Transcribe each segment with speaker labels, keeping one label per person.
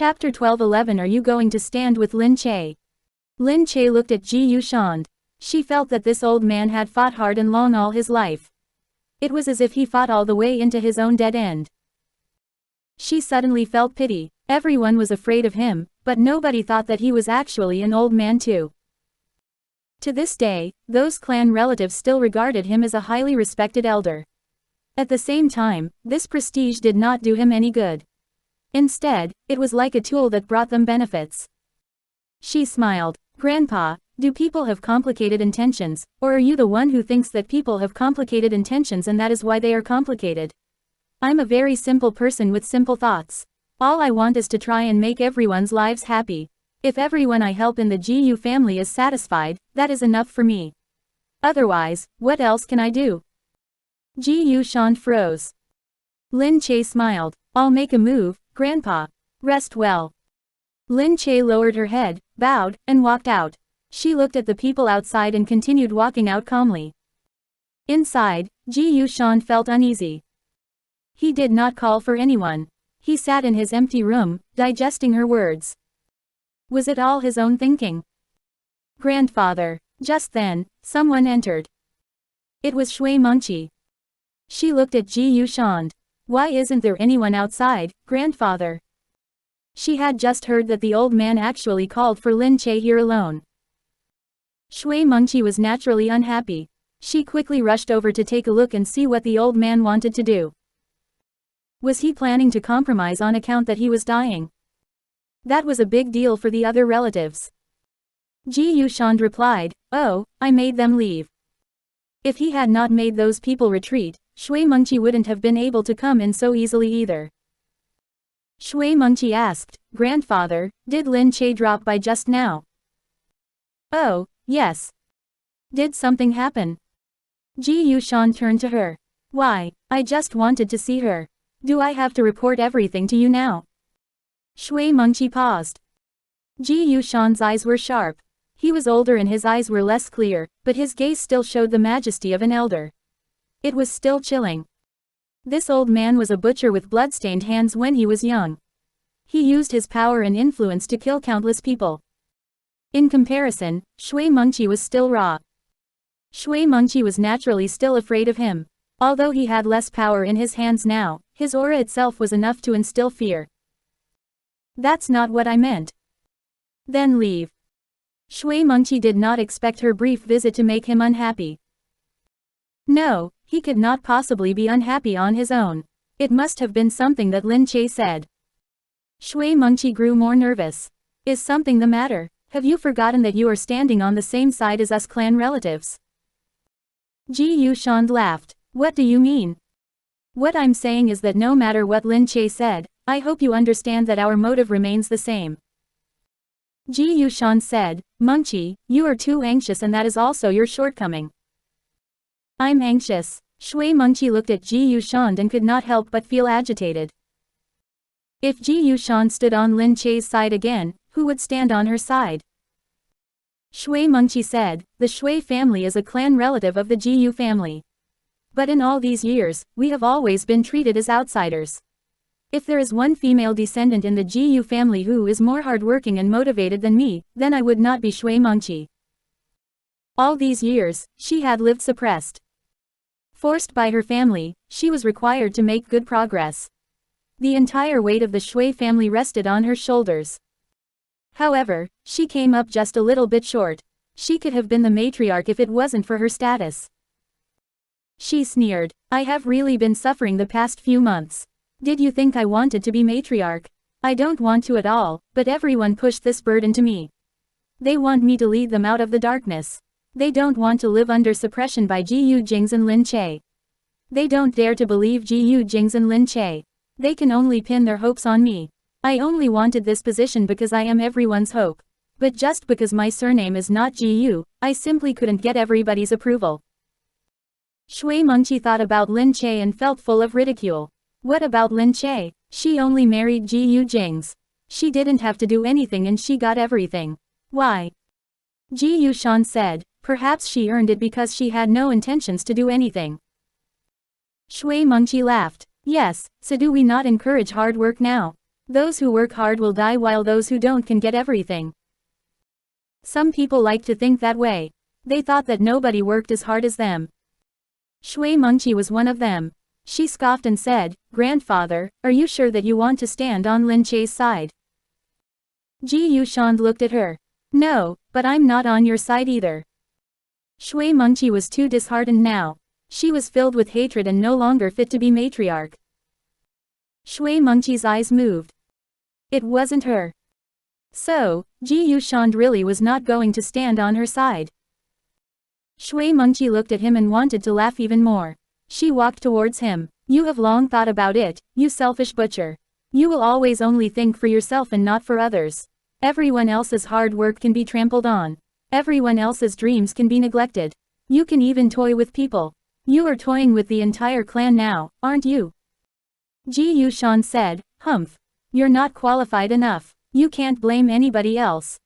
Speaker 1: Chapter 12:11 Are you going to stand with Lin Che? Lin Che looked at Ji Yushand. She felt that this old man had fought hard and long all his life. It was as if he fought all the way into his own dead end. She suddenly felt pity. Everyone was afraid of him, but nobody thought that he was actually an old man too. To this day, those clan relatives still regarded him as a highly respected elder. At the same time, this prestige did not do him any good. Instead, it was like a tool that brought them benefits. She smiled. Grandpa, do people have complicated intentions, or are you the one who thinks that people have complicated intentions and that is why they are complicated? I'm a very simple person with simple thoughts. All I want is to try and make everyone's lives happy. If everyone I help in the Gu family is satisfied, that is enough for me. Otherwise, what else can I do? Ji Yushand froze. Lin Che smiled. I'll make a move, Grandpa. Rest well. Lin Che lowered her head, bowed, and walked out. She looked at the people outside and continued walking out calmly. Inside, Ji Yushand felt uneasy. He did not call for anyone. He sat in his empty room, digesting her words. Was it all his own thinking? Grandfather. Just then, someone entered. It was Shui Mengqi. She looked at Ji Yushand. Why isn't there anyone outside, Grandfather? She had just heard that the old man actually called for Lin Che here alone. Shui Mengqi was naturally unhappy. She quickly rushed over to take a look and see what the old man wanted to do. Was he planning to compromise on account that he was dying? That was a big deal for the other relatives. Ji Yushand replied, "Oh, I made them leave." If he had not made those people retreat, Shui Mengqi wouldn't have been able to come in so easily either. Shui Mengqi asked, "Grandfather, did Lin Che drop by just now?" "Oh, yes." "Did something happen?" Ji Yushand turned to her. "Why, I just wanted to see her. Do I have to report everything to you now?" Shui Mengqi paused. Ji Yushand's eyes were sharp. He was older and his eyes were less clear, but his gaze still showed the majesty of an elder. It was still chilling. This old man was a butcher with bloodstained hands when he was young. He used his power and influence to kill countless people. In comparison, Shui Mengqi was still raw. Shui Mengqi was naturally still afraid of him. Although he had less power in his hands now, his aura itself was enough to instill fear. "That's not what I meant." "Then leave." Shui Mengqi did not expect her brief visit to make him unhappy. No, he could not possibly be unhappy on his own. It must have been something that Lin Che said. Shui Mengqi grew more nervous. "Is something the matter? Have you forgotten that you are standing on the same side as us clan relatives?" Ji Yushand laughed. "What do you mean?" "What I'm saying is that no matter what Lin Che said, I hope you understand that our motive remains the same." Ji Yushand said, "Mengqi, you are too anxious and that is also your shortcoming." "I'm anxious." Shui Mengqi looked at Ji Yushand and could not help but feel agitated. If Ji Yushand stood on Lin Che's side again, who would stand on her side? Shui Mengqi said, "The Shui family is a clan relative of the Gu family. But in all these years, we have always been treated as outsiders. If there is one female descendant in the Gu family who is more hardworking and motivated than me, then I would not be Shui Mengqi." All these years, she had lived suppressed. Forced by her family, she was required to make good progress. The entire weight of the Shui family rested on her shoulders. However, she came up just a little bit short. She could have been the matriarch if it wasn't for her status. She sneered, "I have really been suffering the past few months. Did you think I wanted to be matriarch? I don't want to at all, but everyone pushed this burden to me. They want me to lead them out of the darkness. They don't want to live under suppression by Gu Jingze and Lin Che. They don't dare to believe Gu Jingze and Lin Che. They can only pin their hopes on me. I only wanted this position because I am everyone's hope. But just because my surname is not Gu, I simply couldn't get everybody's approval." Shui Mengqi thought about Lin Che and felt full of ridicule. What about Lin Che? She only married Gu Jingze. She didn't have to do anything and she got everything. Why? Ji Yushand said, "Perhaps she earned it because she had no intentions to do anything." Shui Mengqi laughed. "Yes, so do we not encourage hard work now? Those who work hard will die while those who don't can get everything. Some people like to think that way. They thought that nobody worked as hard as them. Shui Mengqi was one of them. She scoffed and said, "Grandfather, are you sure that you want to stand on Lin Che's side?" Ji Yushand looked at her. "No, but I'm not on your side either." Shui Mengqi was too disheartened now. She was filled with hatred and no longer fit to be matriarch. Shui Mengqi's eyes moved. It wasn't her. So, Ji Yushand really was not going to stand on her side. Shui Mengqi looked at him and wanted to laugh even more. She walked towards him. "You have long thought about it, you selfish butcher. You will always only think for yourself and not for others. Everyone else's hard work can be trampled on. Everyone else's dreams can be neglected. You can even toy with people. You are toying with the entire clan now, aren't you?" Ji Yushand said, "Humph. You're not qualified enough. You can't blame anybody else."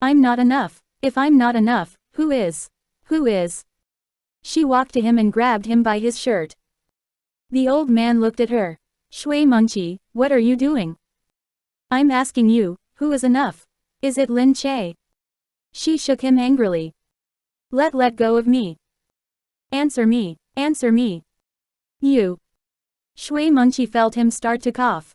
Speaker 1: "I'm not enough. If I'm not enough, who is? Who is?" She walked to him and grabbed him by his shirt. The old man looked at her. "Shui Mengqi, what are you doing?" "I'm asking you, who is enough? Is it Lin Che?" She shook him angrily. Let go of me. Answer me, answer me. You." Shui Mengqi felt him start to cough.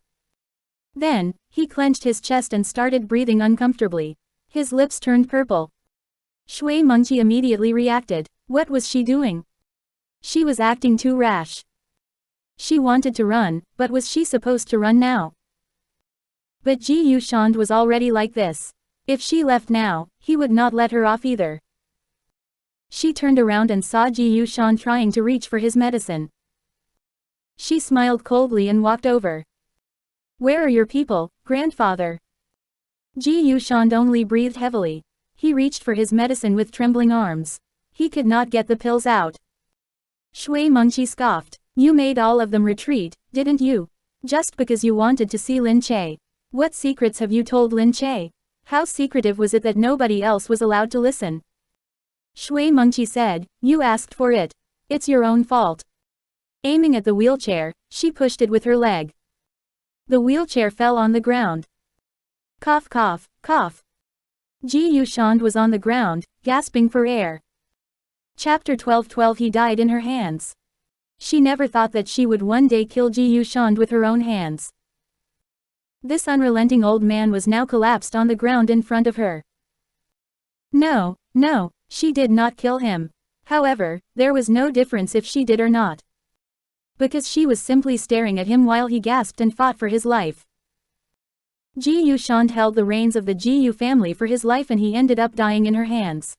Speaker 1: Then, he clenched his chest and started breathing uncomfortably. His lips turned purple. Shui Mengqi immediately reacted. What was she doing? She was acting too rash. She wanted to run, but was she supposed to run now? But Ji Yushand was already like this. If she left now, he would not let her off either. She turned around and saw Ji Yushand trying to reach for his medicine. She smiled coldly and walked over. "Where are your people, grandfather?" Ji Yushand only breathed heavily. He reached for his medicine with trembling arms. He could not get the pills out. Shui Mengqi scoffed. "You made all of them retreat, didn't you? Just because you wanted to see Lin Che. What secrets have you told Lin Che? How secretive was it that nobody else was allowed to listen?" Shui Mengqi said, "You asked for it. It's your own fault." Aiming at the wheelchair, she pushed it with her leg. The wheelchair fell on the ground. Cough cough, cough. Ji Yushand was on the ground, gasping for air. Chapter 12:12 He died in her hands. She never thought that she would one day kill Ji Yushand with her own hands. This unrelenting old man was now collapsed on the ground in front of her. No, she did not kill him. However, there was no difference if she did or not. Because she was simply staring at him while he gasped and fought for his life. Ji Yushand held the reins of the Ji Yu family for his life and he ended up dying in her hands.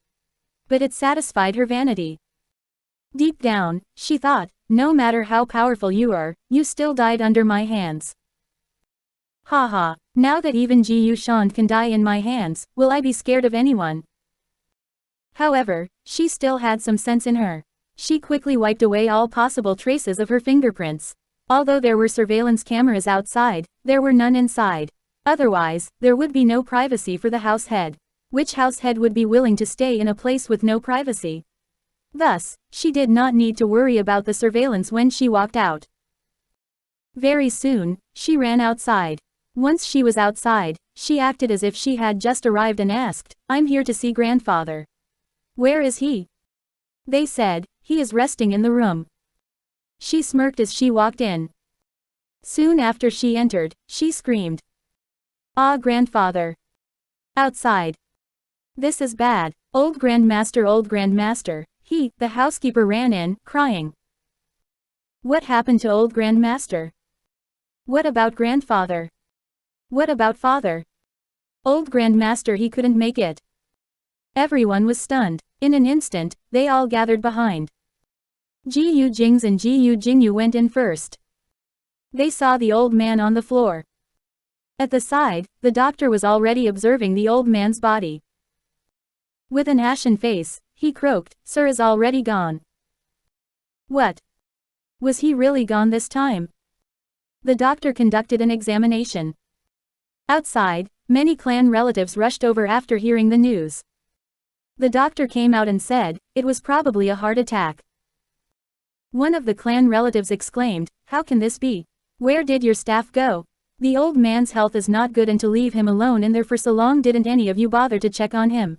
Speaker 1: But it satisfied her vanity. Deep down, she thought, no matter how powerful you are, you still died under my hands. Haha, now that even Ji Yushand can die in my hands, will I be scared of anyone? However, she still had some sense in her. She quickly wiped away all possible traces of her fingerprints. Although there were surveillance cameras outside, there were none inside. Otherwise, there would be no privacy for the house head. Which house head would be willing to stay in a place with no privacy? Thus, she did not need to worry about the surveillance when she walked out. Very soon, she ran outside. Once she was outside, she acted as if she had just arrived and asked, "I'm here to see grandfather." "Where is he?" They said, "He is resting in the room." She smirked as she walked in. Soon after she entered, she screamed, "Ah, grandfather!" Outside. "This is bad. Old grandmaster, the housekeeper ran in, crying. "What happened to old grandmaster? What about grandfather? What about father? Old grandmaster, he couldn't make it." Everyone was stunned. In an instant, they all gathered behind. Gu Jingze and Gu Jingyu went in first. They saw the old man on the floor. At the side, the doctor was already observing the old man's body. With an ashen face, he croaked, "Sir is already gone." What? Was he really gone this time? The doctor conducted an examination. Outside, many clan relatives rushed over after hearing the news. The doctor came out and said, it was probably a heart attack. One of the clan relatives exclaimed, "How can this be? Where did your staff go? The old man's health is not good and to leave him alone in there for so long didn't any of you bother to check on him.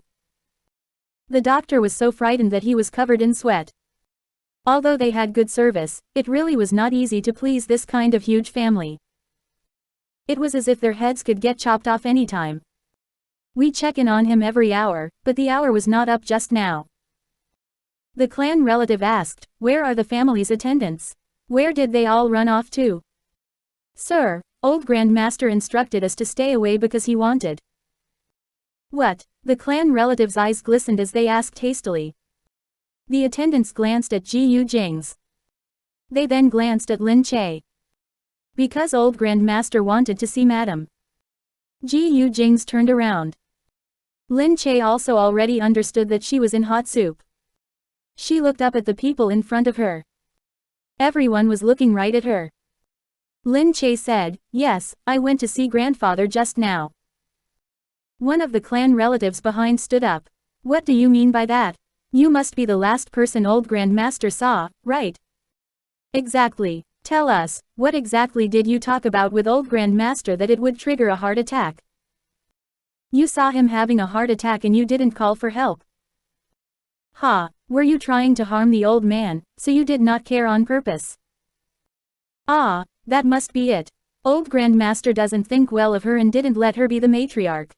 Speaker 1: The doctor was so frightened that he was covered in sweat. Although they had good service, it really was not easy to please this kind of huge family. It was as if their heads could get chopped off anytime. We check in on him every hour, but the hour was not up just now. The clan relative asked, where are the family's attendants? Where did they all run off to? Sir, old Grandmaster instructed us to stay away because he wanted. What? The clan relative's eyes glistened as they asked hastily. The attendants glanced at Gu Jingze. They then glanced at Lin Che. Because old Grandmaster wanted to see Madam. Gu Jingze turned around. Lin Che also already understood that she was in hot soup. She looked up at the people in front of her. Everyone was looking right at her. Lin Che said, yes, I went to see grandfather just now. One of the clan relatives behind stood up. What do you mean by that? You must be the last person old Grandmaster saw, right? Exactly. Tell us, what exactly did you talk about with old Grandmaster that it would trigger a heart attack? You saw him having a heart attack and you didn't call for help. Ha, were you trying to harm the old man, so you did not care on purpose? Ah, that must be it. Old Grandmaster doesn't think well of her and didn't let her be the matriarch.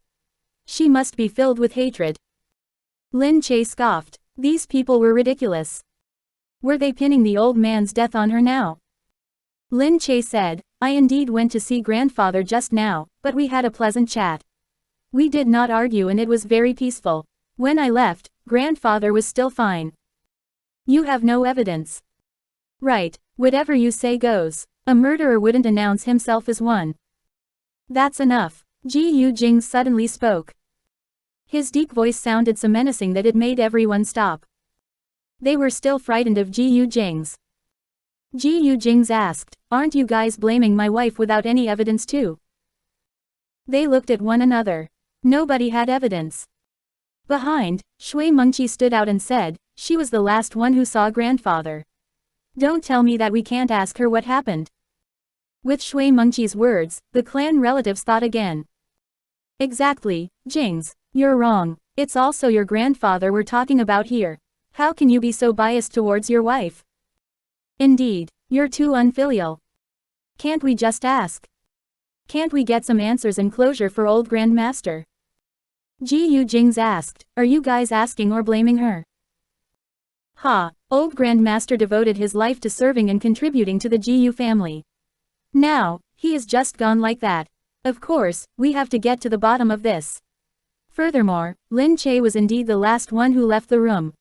Speaker 1: She must be filled with hatred. Lin Che scoffed. These people were ridiculous. Were they pinning the old man's death on her now? Lin Che said, I indeed went to see grandfather just now, but we had a pleasant chat. We did not argue and it was very peaceful. When I left, grandfather was still fine. You have no evidence. Right, whatever you say goes. A murderer wouldn't announce himself as one. That's enough. Gu Jingze suddenly spoke. His deep voice sounded so menacing that it made everyone stop. They were still frightened of Gu Jingze. Gu Jingze asked, aren't you guys blaming my wife without any evidence too? They looked at one another. Nobody had evidence. Behind, Shui Mengqi stood out and said, she was the last one who saw grandfather. Don't tell me that we can't ask her what happened. With Shui Mengqi's words, the clan relatives thought again. Exactly, Jingze, you're wrong. It's also your grandfather we're talking about here. How can you be so biased towards your wife? Indeed, you're too unfilial. Can't we just ask? Can't we get some answers and closure for old Grandmaster? Gu Jingze asked, are you guys asking or blaming her? Ha, old Grandmaster devoted his life to serving and contributing to the Gu family. Now, he is just gone like that. Of course, we have to get to the bottom of this. Furthermore, Lin Che was indeed the last one who left the room.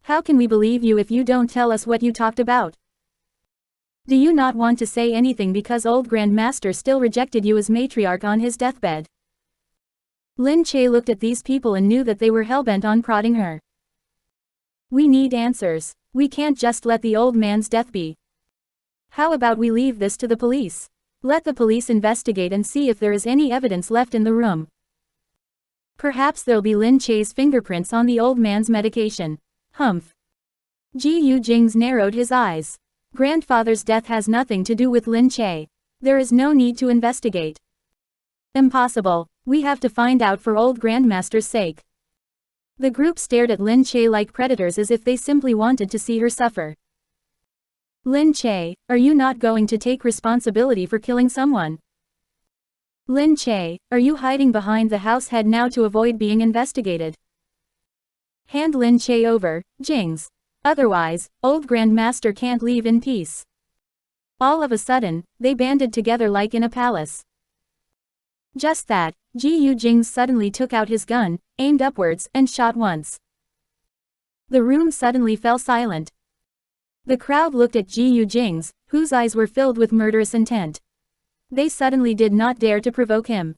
Speaker 1: How can we believe you if you don't tell us what you talked about? Do you not want to say anything because old Grandmaster still rejected you as matriarch on his deathbed? Lin Che looked at these people and knew that they were hellbent on prodding her. We need answers. We can't just let the old man's death be. How about we leave this to the police? Let the police investigate and see if there is any evidence left in the room. Perhaps there'll be Lin Che's fingerprints on the old man's medication. Humph. Gu Jingze narrowed his eyes. Grandfather's death has nothing to do with Lin Che. There is no need to investigate. Impossible. We have to find out for old Grandmaster's sake. The group stared at Lin Che like predators as if they simply wanted to see her suffer. Lin Che, are you not going to take responsibility for killing someone? Lin Che, are you hiding behind the house head now to avoid being investigated? Hand Lin Che over, Jingze. Otherwise, old Grandmaster can't leave in peace. All of a sudden, they banded together like in a palace. Just that, Gu Jingze suddenly took out his gun, aimed upwards, and shot once. The room suddenly fell silent. The crowd looked at Gu Jingze, whose eyes were filled with murderous intent. They suddenly did not dare to provoke him.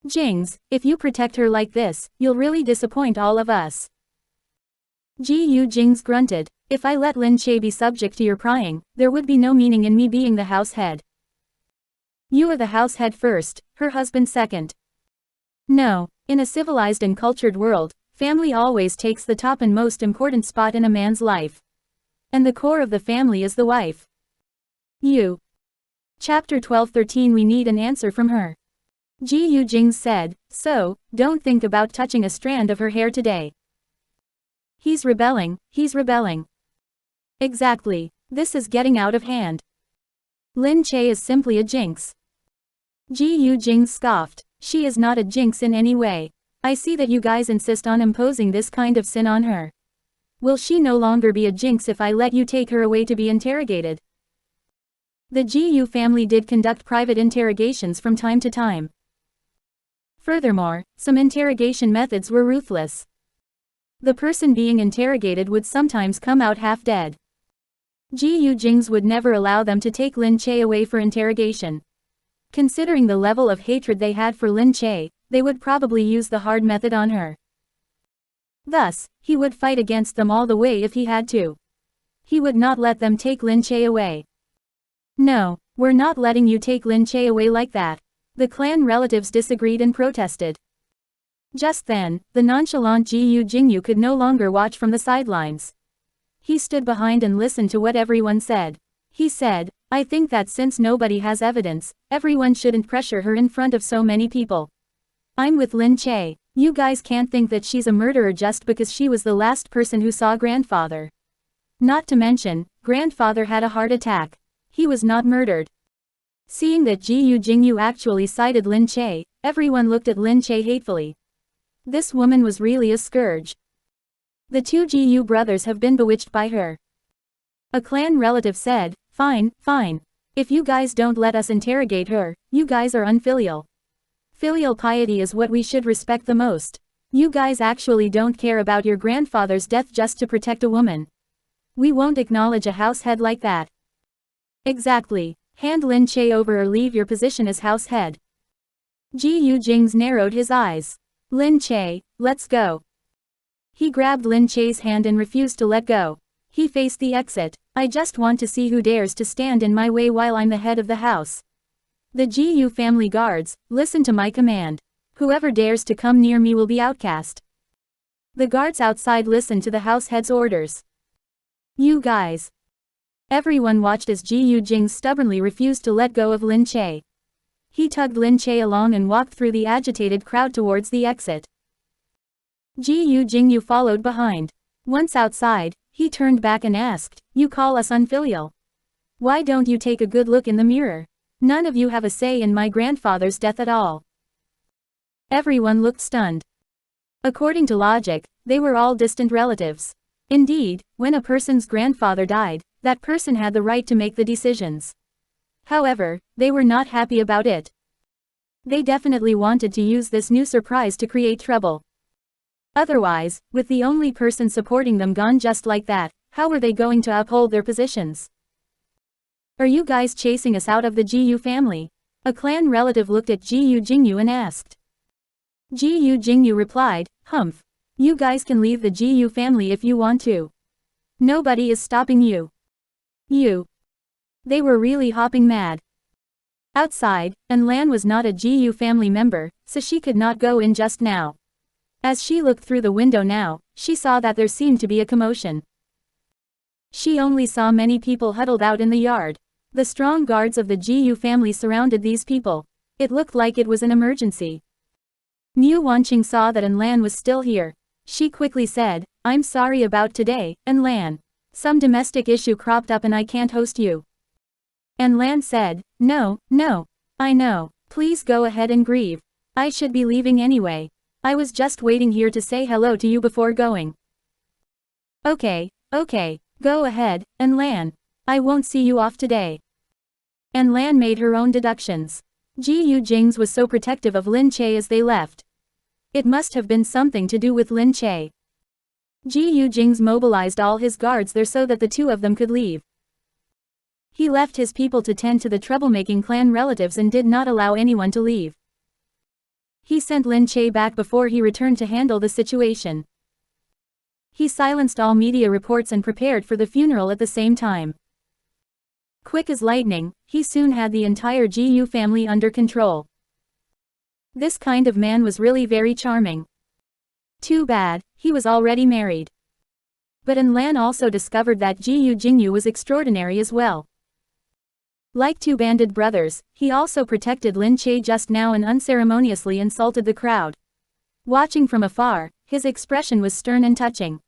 Speaker 1: Jingze, if you protect her like this, you'll really disappoint all of us. Gu Jingze grunted, if I let Lin Che be subject to your prying, there would be no meaning in me being the house head. You are the house head first, her husband second. No, in a civilized and cultured world, family always takes the top and most important spot in a man's life. And the core of the family is the wife. You. Chapter 12-13 We need an answer from her. Gu Jingze said, so, don't think about touching a strand of her hair today. He's rebelling, he's rebelling. Exactly, this is getting out of hand. Lin Che is simply a jinx. Gu Jingze scoffed, she is not a jinx in any way. I see that you guys insist on imposing this kind of sin on her. Will she no longer be a jinx if I let you take her away to be interrogated? The Gu family did conduct private interrogations from time to time. Furthermore, some interrogation methods were ruthless. The person being interrogated would sometimes come out half dead. Gu Jingze would never allow them to take Lin Che away for interrogation. Considering the level of hatred they had for Lin Che, they would probably use the hard method on her. Thus, he would fight against them all the way if he had to. He would not let them take Lin Che away. No, we're not letting you take Lin Che away like that. The clan relatives disagreed and protested. Just then, the nonchalant Gu Jingze could no longer watch from the sidelines. He stood behind and listened to what everyone said. He said, I think that since nobody has evidence, everyone shouldn't pressure her in front of so many people. I'm with Lin Che. You guys can't think that she's a murderer just because she was the last person who saw grandfather. Not to mention, grandfather had a heart attack. He was not murdered. Seeing that Gu Jingze actually cited Lin Che, everyone looked at Lin Che hatefully. This woman was really a scourge. The two Gu brothers have been bewitched by her. A clan relative said, fine, fine. If you guys don't let us interrogate her, you guys are unfilial. Filial piety is what we should respect the most. You guys actually don't care about your grandfather's death just to protect a woman. We won't acknowledge a house head like that. Exactly. Hand Lin Che over or leave your position as house head. Gu Jingze narrowed his eyes. Lin Che, let's go. He grabbed Lin Che's hand and refused to let go. He faced the exit. I just want to see who dares to stand in my way while I'm the head of the house. The Gu family guards, listen to my command. Whoever dares to come near me will be outcast. The guards outside listened to the house head's orders. You guys. Everyone watched as Gu Jingze stubbornly refused to let go of Lin Che. He tugged Lin Che along and walked through the agitated crowd towards the exit. Gu Jingze followed behind. Once outside, he turned back and asked, you call us unfilial? Why don't you take a good look in the mirror? None of you have a say in my grandfather's death at all. Everyone looked stunned. According to logic, they were all distant relatives. Indeed, when a person's grandfather died, that person had the right to make the decisions. However, they were not happy about it. They definitely wanted to use this new surprise to create trouble. Otherwise, with the only person supporting them gone just like that, how were they going to uphold their positions? Are you guys chasing us out of the Gu family? A clan relative looked at Gu Jingze and asked. Gu Jingze replied, humph. You guys can leave the Gu family if you want to. Nobody is stopping you. You. They were really hopping mad. Outside, Lan was not a Gu family member, so she could not go in just now. As she looked through the window now, she saw that there seemed to be a commotion. She only saw many people huddled out in the yard. The strong guards of the Gu family surrounded these people. It looked like it was an emergency. Mu Wanqing saw that Lan was still here. She quickly said, I'm sorry about today, Lan. Some domestic issue cropped up and I can't host you. Lan said, no, I know, please go ahead and grieve. I should be leaving anyway. I was just waiting here to say hello to you before going. Okay, go ahead, Lan. I won't see you off today. Lan made her own deductions. Gu Jingze was so protective of Lin Che as they left. It must have been something to do with Lin Che. Gu Jingze mobilized all his guards there so that the two of them could leave. He left his people to tend to the troublemaking clan relatives and did not allow anyone to leave. He sent Lin Che back before he returned to handle the situation. He silenced all media reports and prepared for the funeral at the same time. Quick as lightning, he soon had the entire Gu family under control. This kind of man was really very charming. Too bad, he was already married. But Lan also discovered that Gu Jingze was extraordinary as well. Like two banded brothers, he also protected Lin Che just now and unceremoniously insulted the crowd. Watching from afar, his expression was stern and touching.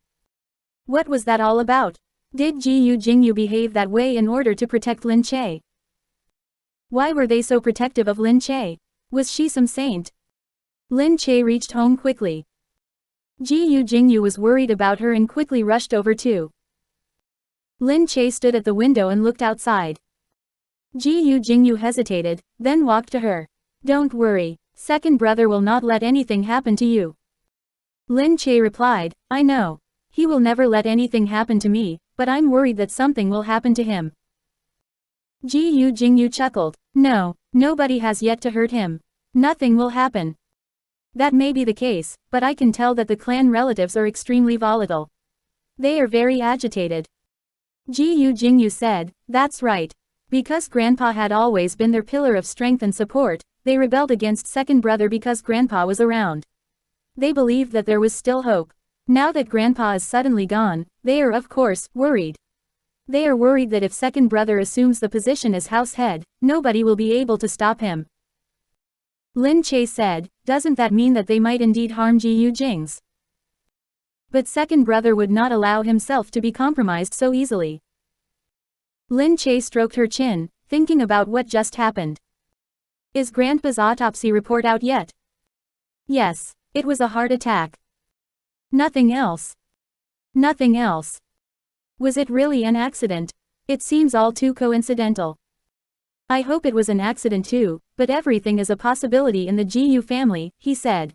Speaker 1: What was that all about? Did Gu Jingze behave that way in order to protect Lin Che? Why were they so protective of Lin Che? Was she some saint? Lin Che reached home quickly. Gu Jingze was worried about her and quickly rushed over too. Lin Che stood at the window and looked outside. Gu Jingze hesitated, then walked to her. Don't worry, second brother will not let anything happen to you. Lin Che replied, I know. He will never let anything happen to me, but I'm worried that something will happen to him. Gu Jingze chuckled. No, nobody has yet to hurt him. Nothing will happen. That may be the case, but I can tell that the clan relatives are extremely volatile. They are very agitated. Gu Jingze said, that's right. Because Grandpa had always been their pillar of strength and support, they rebelled against second brother because Grandpa was around. They believed that there was still hope. Now that Grandpa is suddenly gone, they are of course, worried. They are worried that if second brother assumes the position as house head, nobody will be able to stop him. Lin Che said, doesn't that mean that they might indeed harm Gu Jingze? But second brother would not allow himself to be compromised so easily. Lin Che stroked her chin, thinking about what just happened. Is Grandpa's autopsy report out yet? Yes, it was a heart attack. Nothing else. Nothing else. Was it really an accident? It seems all too coincidental. I hope it was an accident too, but everything is a possibility in the Gu family, he said.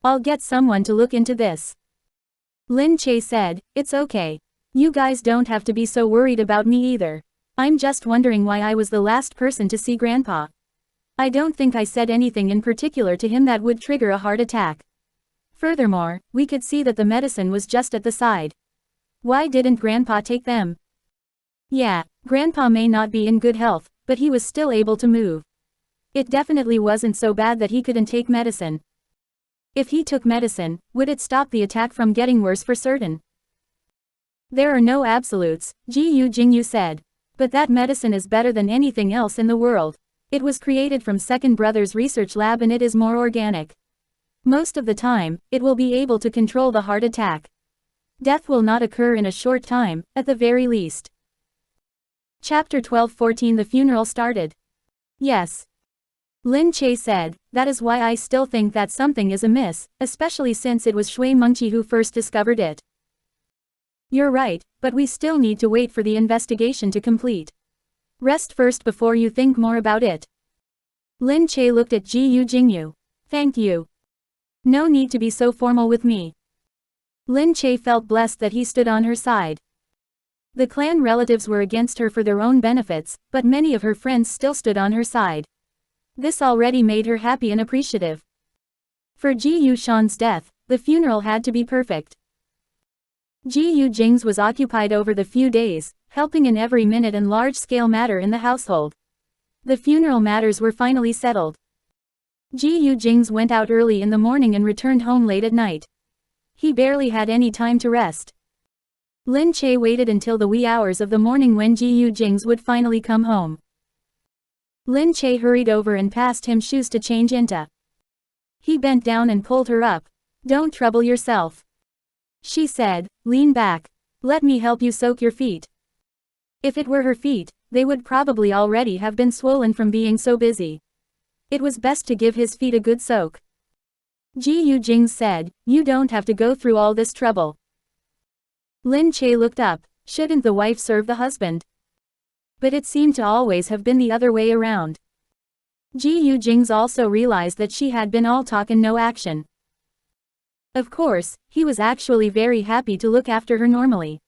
Speaker 1: I'll get someone to look into this. Lin Che said, it's okay. You guys don't have to be so worried about me either. I'm just wondering why I was the last person to see Grandpa. I don't think I said anything in particular to him that would trigger a heart attack. Furthermore, we could see that the medicine was just at the side. Why didn't Grandpa take them? Yeah, Grandpa may not be in good health, but he was still able to move. It definitely wasn't so bad that he couldn't take medicine. If he took medicine, would it stop the attack from getting worse for certain? There are no absolutes, Gu Jingze said. But that medicine is better than anything else in the world. It was created from second brother's research lab and it is more organic. Most of the time, it will be able to control the heart attack. Death will not occur in a short time, at the very least. Chapter 12-14 The funeral started. Yes. Lin Che said, that is why I still think that something is amiss, especially since it was Shui Mengqi who first discovered it. You're right, but we still need to wait for the investigation to complete. Rest first before you think more about it. Lin Che looked at Gu Jingze. Thank you. No need to be so formal with me. Lin Che felt blessed that he stood on her side. The clan relatives were against her for their own benefits, but many of her friends still stood on her side. This already made her happy and appreciative. For Ji Yushan's death, the funeral had to be perfect. Gu Jingze was occupied over the few days, helping in every minute and large-scale matter in the household. The funeral matters were finally settled. Gu Jingze went out early in the morning and returned home late at night. He barely had any time to rest. Lin Che waited until the wee hours of the morning when Gu Jingze would finally come home. Lin Che hurried over and passed him shoes to change into. He bent down and pulled her up. Don't trouble yourself. She said, lean back. Let me help you soak your feet. If it were her feet, they would probably already have been swollen from being so busy. It was best to give his feet a good soak. Gu Jingze said, you don't have to go through all this trouble. Lin Che looked up. Shouldn't the wife serve the husband? But it seemed to always have been the other way around. Gu Jingze also realized that she had been all talk and no action. Of course, he was actually very happy to look after her normally.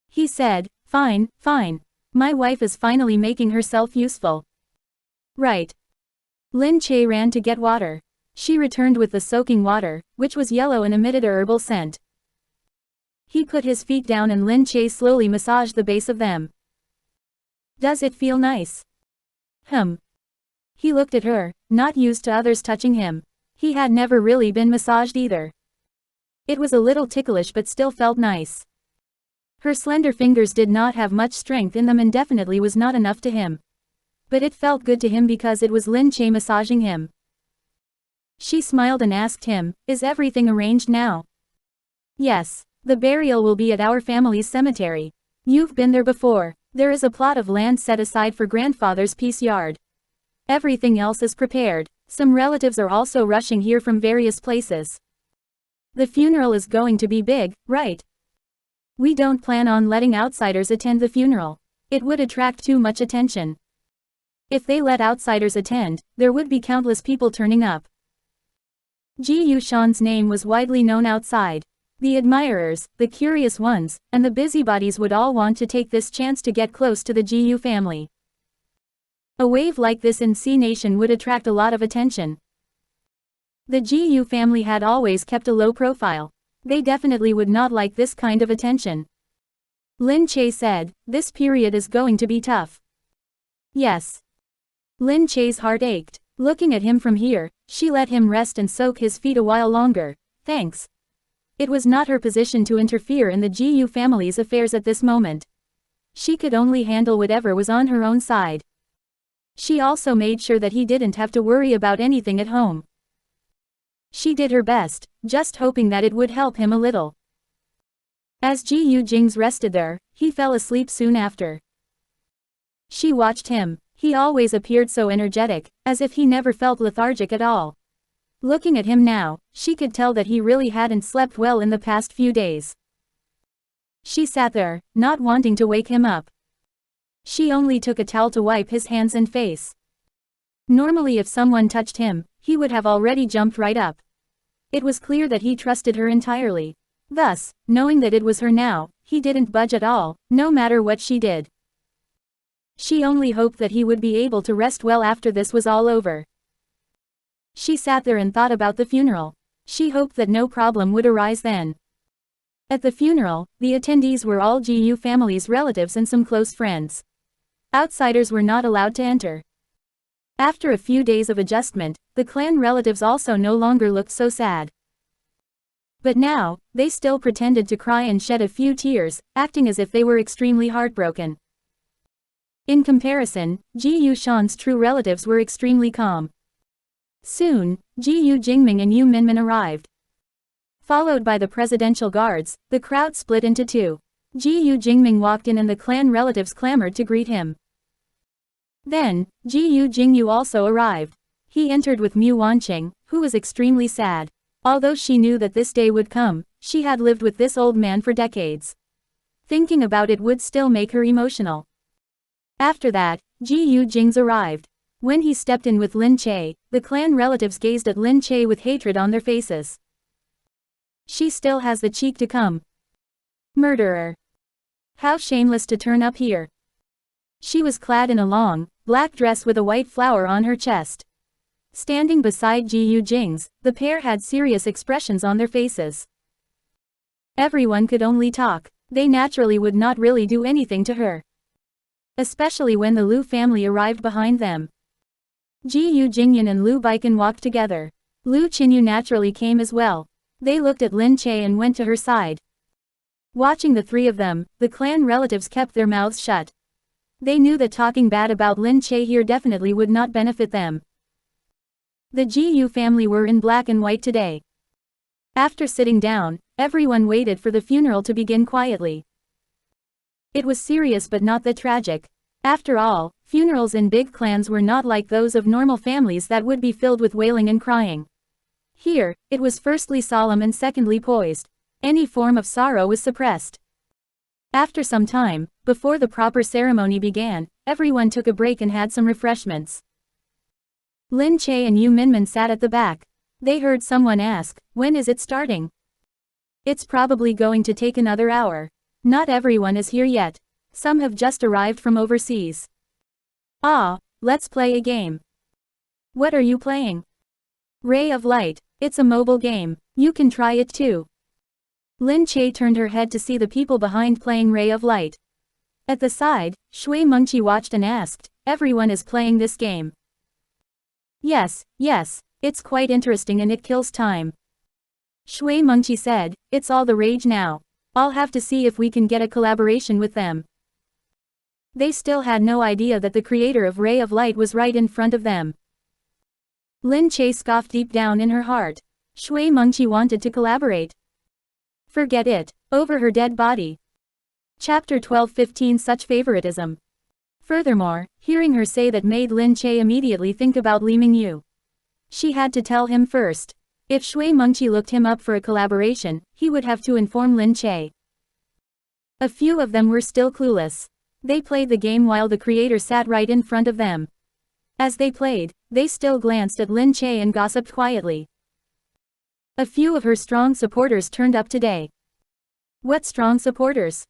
Speaker 1: He said, fine, fine. My wife is finally making herself useful. Right. Lin Che ran to get water. She returned with the soaking water, which was yellow and emitted a herbal scent. He put his feet down and Lin Che slowly massaged the base of them. Does it feel nice? He looked at her, not used to others touching him. He had never really been massaged either. It was a little ticklish but still felt nice. Her slender fingers did not have much strength in them and definitely was not enough to him. But it felt good to him because it was Lin Che massaging him. She smiled and asked him, "Is everything arranged now?" "Yes. The burial will be at our family's cemetery. You've been there before. There is a plot of land set aside for grandfather's peace yard. Everything else is prepared. Some relatives are also rushing here from various places. The funeral is going to be big, right? We don't plan on letting outsiders attend the funeral. It would attract too much attention. If they let outsiders attend, there would be countless people turning up." Ji Yushan's name was widely known outside. The admirers, the curious ones, and the busybodies would all want to take this chance to get close to the Ji Yu family. A wave like this in C Nation would attract a lot of attention. The Ji Yu family had always kept a low profile. They definitely would not like this kind of attention. Lin Che said, "This period is going to be tough." "Yes." Lin Che's heart ached. Looking at him from here, she let him rest and soak his feet a while longer. "Thanks." It was not her position to interfere in the Ji Yu family's affairs at this moment. She could only handle whatever was on her own side. She also made sure that he didn't have to worry about anything at home. She did her best, just hoping that it would help him a little. As Gu Jingze rested there, he fell asleep soon after. She watched him. He always appeared so energetic, as if he never felt lethargic at all. Looking at him now, she could tell that he really hadn't slept well in the past few days. She sat there, not wanting to wake him up. She only took a towel to wipe his hands and face. Normally if someone touched him, he would have already jumped right up. It was clear that he trusted her entirely. Thus, knowing that it was her now, he didn't budge at all, no matter what she did. She only hoped that he would be able to rest well after this was all over. She sat there and thought about the funeral. She hoped that no problem would arise then. At the funeral, the attendees were all Gu family's relatives and some close friends. Outsiders were not allowed to enter. After a few days of adjustment, the clan relatives also no longer looked so sad. But now, they still pretended to cry and shed a few tears, acting as if they were extremely heartbroken. In comparison, Ji Yushan's true relatives were extremely calm. Soon, Gu Jingming and Yu Minmin arrived. Followed by the presidential guards, the crowd split into two. Gu Jingming walked in and the clan relatives clamored to greet him. Then, Gu Jingyu also arrived. He entered with Mu Wanqing, who was extremely sad. Although she knew that this day would come, she had lived with this old man for decades. Thinking about it would still make her emotional. After that, Gu Jingze arrived. When he stepped in with Lin Che, the clan relatives gazed at Lin Che with hatred on their faces. She still has the cheek to come. Murderer. How shameless to turn up here. She was clad in a long, black dress with a white flower on her chest. Standing beside Gu Jingze, the pair had serious expressions on their faces. Everyone could only talk. They naturally would not really do anything to her. Especially when the Lu family arrived behind them. Gu Jingyan and Lu Baikan walked together. Lu Qinyu naturally came as well. They looked at Lin Che and went to her side. Watching the three of them, the clan relatives kept their mouths shut. They knew that talking bad about Lin Che here definitely would not benefit them. The Gu family were in black and white today. After sitting down, everyone waited for the funeral to begin quietly. It was serious but not that tragic. After all, funerals in big clans were not like those of normal families that would be filled with wailing and crying. Here, it was firstly solemn and secondly poised. Any form of sorrow was suppressed. After some time, before the proper ceremony began, everyone took a break and had some refreshments. Lin Che and Yu Minmin sat at the back. They heard someone ask, "When is it starting?" "It's probably going to take another hour. Not everyone is here yet. Some have just arrived from overseas." "Ah, let's play a game." "What are you playing?" "Ray of Light. It's a mobile game. You can try it too." Lin Che turned her head to see the people behind playing Ray of Light. At the side, Shui Mengqi watched and asked, "Everyone is playing this game?" Yes, it's quite interesting and it kills time." Shui Mengqi said, "It's all the rage now. I'll have to see if we can get a collaboration with them. They still had no idea that the creator of Ray of Light was right in front of them. Lin Che scoffed deep down in her heart. Shui Mengqi wanted to collaborate. Forget it. Over her dead body. Chapter 12-15 Such favoritism. Furthermore, hearing her say that made Lin Che immediately think about Li Mingyu. She had to tell him first. If Shui Mengqi looked him up for a collaboration, he would have to inform Lin Che. A few of them were still clueless. They played the game while the creator sat right in front of them. As they played, they still glanced at Lin Che and gossiped quietly. A few of her strong supporters turned up today. What strong supporters?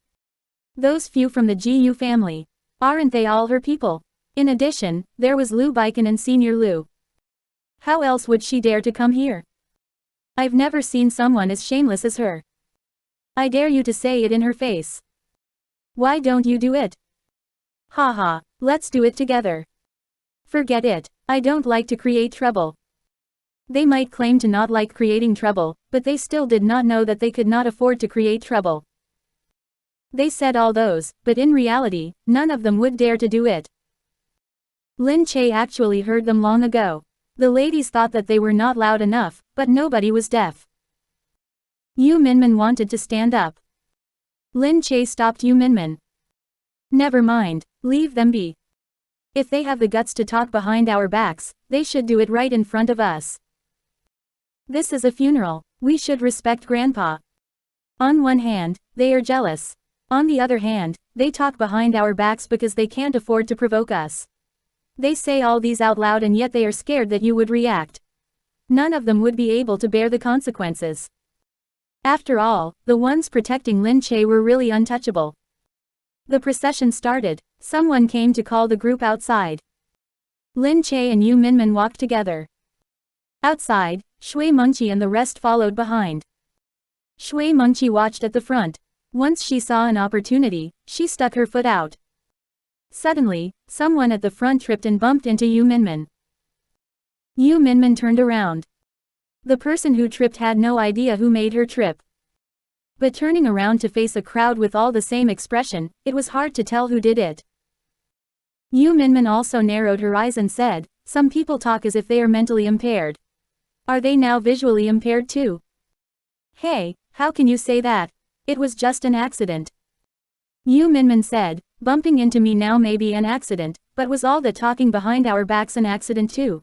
Speaker 1: Those few from the Gu family. Aren't they all her people? In addition, there was Lu Baikan and Senior Lu. How else would she dare to come here? I've never seen someone as shameless as her. I dare you to say it in her face. Why don't you do it? Haha, let's do it together. Forget it, I don't like to create trouble. They might claim to not like creating trouble, but they still did not know that they could not afford to create trouble. They said all those, but in reality, none of them would dare to do it. Lin Che actually heard them long ago. The ladies thought that they were not loud enough, but nobody was deaf. Yu Minmin wanted to stand up. Lin Che stopped Yu Minmin. Never mind, leave them be. If they have the guts to talk behind our backs, they should do it right in front of us. This is a funeral, we should respect Grandpa. On one hand, they are jealous. On the other hand, they talk behind our backs because they can't afford to provoke us. They say all these out loud and yet they are scared that you would react. None of them would be able to bear the consequences. After all, the ones protecting Lin Che were really untouchable. The procession started. Someone came to call the group outside. Lin Che and Yu Minmin walked together. Outside, Shui Mengqi and the rest followed behind. Shui Mengqi watched at the front. Once she saw an opportunity, she stuck her foot out. Suddenly, someone at the front tripped and bumped into Yu Minmin. Yu Minmin turned around. The person who tripped had no idea who made her trip. But turning around to face a crowd with all the same expression, it was hard to tell who did it. Yu Minmin also narrowed her eyes and said, "Some people talk as if they are mentally impaired. Are they now visually impaired too?" "Hey, how can you say that? It was just an accident." Yu Minmin said, "Bumping into me now may be an accident, but was all the talking behind our backs an accident too?"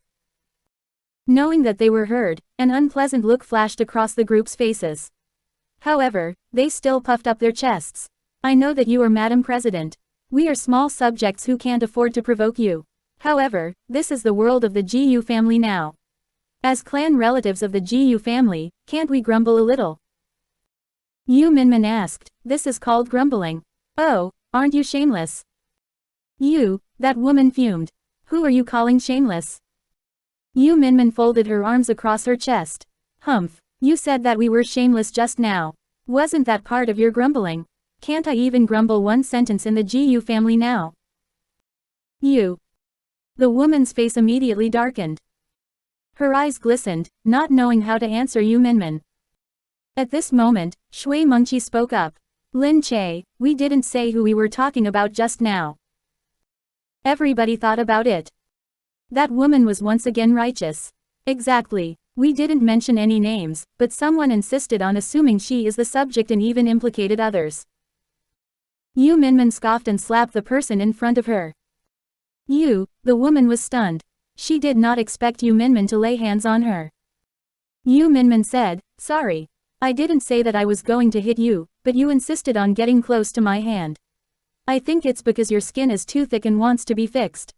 Speaker 1: Knowing that they were heard, an unpleasant look flashed across the group's faces. However, they still puffed up their chests. "I know that you are Madam President. We are small subjects who can't afford to provoke you. However, this is the world of the Gu family now. As clan relatives of the Gu family, can't we grumble a little?" Yu Minmin asked. "This is called grumbling. Oh, aren't you shameless?" "You," that woman fumed. "Who are you calling shameless?" Yu Minmin folded her arms across her chest. "Humph, you said that we were shameless just now. Wasn't that part of your grumbling? Can't I even grumble one sentence in the Gu family now?" "You." The woman's face immediately darkened. Her eyes glistened, not knowing how to answer Yu Minmin. At this moment, Shui Mengqi spoke up. "Lin Che, we didn't say who we were talking about just now." Everybody thought about it. That woman was once again righteous. "Exactly. We didn't mention any names, but someone insisted on assuming she is the subject and even implicated others." Yu Minmin scoffed and slapped the person in front of her. "You," the woman was stunned. She did not expect Yu Minmin to lay hands on her. Yu Minmin said, "Sorry. I didn't say that I was going to hit you, but you insisted on getting close to my hand. I think it's because your skin is too thick and wants to be fixed."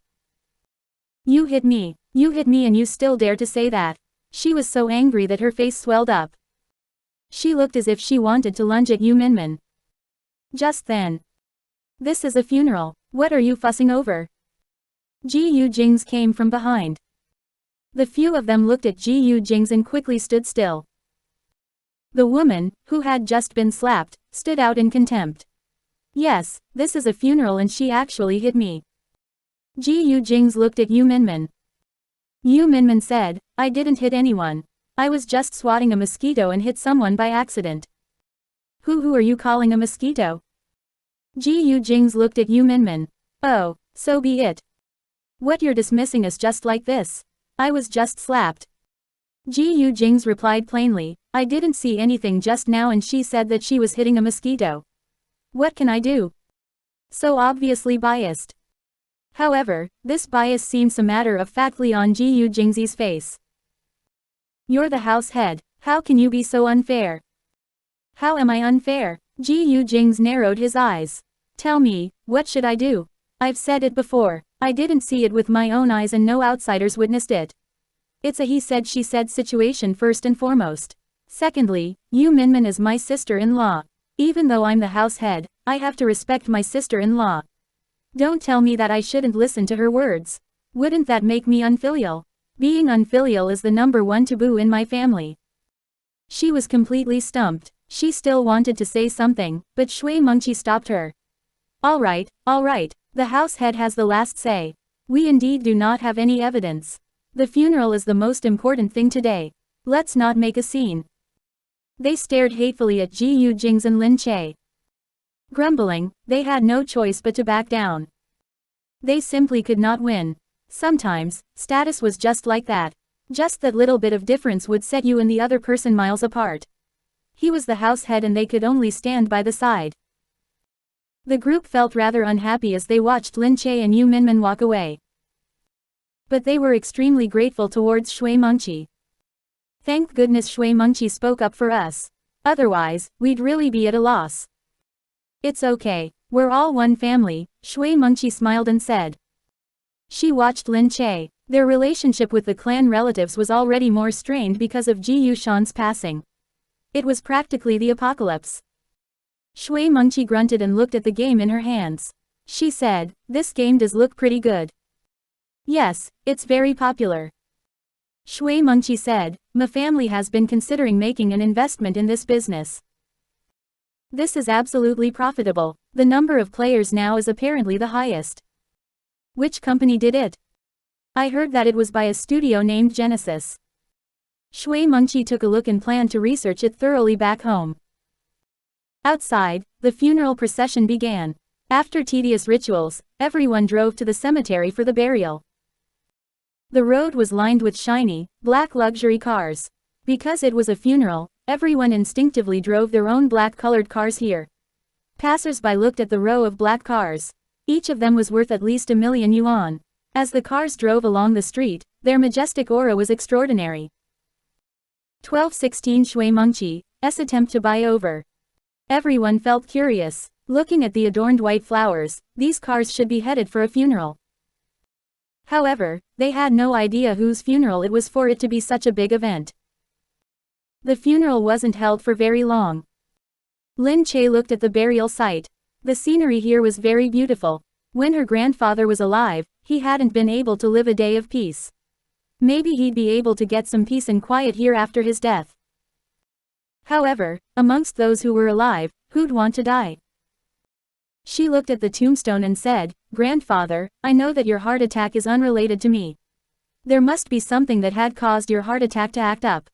Speaker 1: You hit me and you still dare to say that." She was so angry that her face swelled up. She looked as if she wanted to lunge at Yu Minmin. Just then. "This is a funeral, what are you fussing over?" Gu Jingze came from behind. The few of them looked at Gu Jingze and quickly stood still. The woman, who had just been slapped, stood out in contempt. "Yes, this is a funeral and she actually hit me." Gu Jingze looked at Yu Minmin. Yu Minmin said, "I didn't hit anyone. I was just swatting a mosquito and hit someone by accident." Who are you calling a mosquito? Gu Jingze looked at Yu Minmin. Oh, so be it. What, you're dismissing us just like this? I was just slapped. Gu Jingze replied plainly, I didn't see anything just now and she said that she was hitting a mosquito. What can I do? So obviously biased. However, this bias seems a matter of factly on Gu Jingze's face. You're the house head, how can you be so unfair? How am I unfair? Gu Jingze narrowed his eyes. Tell me, what should I do? I've said it before, I didn't see it with my own eyes and no outsiders witnessed it. It's a he said she said situation first and foremost. Secondly, Yu Minmin is my sister-in-law. Even though I'm the house head, I have to respect my sister-in-law. Don't tell me that I shouldn't listen to her words. Wouldn't that make me unfilial? Being unfilial is the #1 taboo in my family. She was completely stumped. She still wanted to say something, but Shui Mengqi stopped her. All right, the house head has the last say. We indeed do not have any evidence. The funeral is the most important thing today. Let's not make a scene. They stared hatefully at Gu Jingze and Lin Che. Grumbling, they had no choice but to back down. They simply could not win. Sometimes, status was just like that. Just that little bit of difference would set you and the other person miles apart. He was the house head and they could only stand by the side. The group felt rather unhappy as they watched Lin Che and Yu Minmin walk away. But they were extremely grateful towards Shui Mengqi. Thank goodness Shui Mengqi spoke up for us. Otherwise, we'd really be at a loss. It's okay, we're all one family, Shui Mengqi smiled and said. She watched Lin Che. Their relationship with the clan relatives was already more strained because of Ji Yushan's passing. It was practically the apocalypse. Shui Mengqi grunted and looked at the game in her hands. She said, this game does look pretty good. Yes, it's very popular. Shui Mengqi said, my family has been considering making an investment in this business. This is absolutely profitable. The number of players now is apparently the highest. Which company did it? I heard that it was by a studio named Genesis. Shui Mengqi took a look and planned to research it thoroughly back home. Outside, the funeral procession began. After tedious rituals, everyone drove to the cemetery for the burial. The road was lined with shiny, black luxury cars. Because it was a funeral, everyone instinctively drove their own black-colored cars here. Passers-by looked at the row of black cars. Each of them was worth at least 1,000,000 yuan. As the cars drove along the street, their majestic aura was extraordinary. 1216 Shui Mengqi, S attempt to buy over. Everyone felt curious. Looking at the adorned white flowers, these cars should be headed for a funeral. However, they had no idea whose funeral it was for it to be such a big event. The funeral wasn't held for very long. Lin Che looked at the burial site. The scenery here was very beautiful. When her grandfather was alive, he hadn't been able to live a day of peace. Maybe he'd be able to get some peace and quiet here after his death. However, amongst those who were alive, who'd want to die? She looked at the tombstone and said, Grandfather, I know that your heart attack is unrelated to me. There must be something that had caused your heart attack to act up.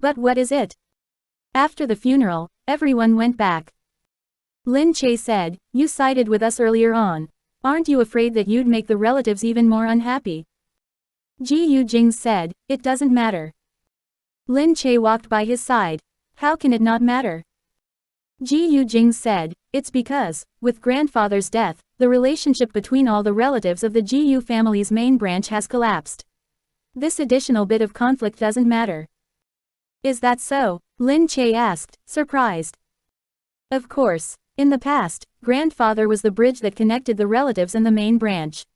Speaker 1: But what is it? After the funeral, everyone went back. Lin Che said, you sided with us earlier on. Aren't you afraid that you'd make the relatives even more unhappy? Gu Jingze said, it doesn't matter. Lin Che walked by his side. How can it not matter? Gu Jingze said, it's because, with grandfather's death, the relationship between all the relatives of the Gu family's main branch has collapsed. This additional bit of conflict doesn't matter. Is that so? Lin Che asked, surprised. Of course. In the past, grandfather was the bridge that connected the relatives and the main branch.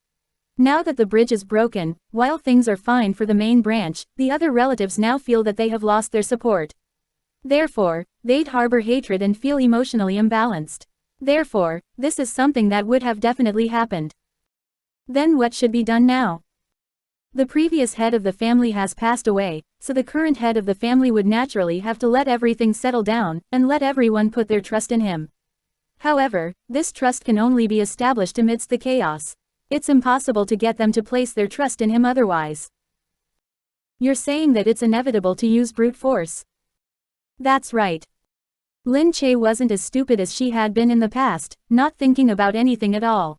Speaker 1: Now that the bridge is broken, while things are fine for the main branch, the other relatives now feel that they have lost their support. Therefore, they'd harbor hatred and feel emotionally imbalanced. Therefore, this is something that would have definitely happened. Then what should be done now? The previous head of the family has passed away, so the current head of the family would naturally have to let everything settle down, and let everyone put their trust in him. However, this trust can only be established amidst the chaos. It's impossible to get them to place their trust in him otherwise. You're saying that it's inevitable to use brute force? That's right. Lin Che wasn't as stupid as she had been in the past, not thinking about anything at all.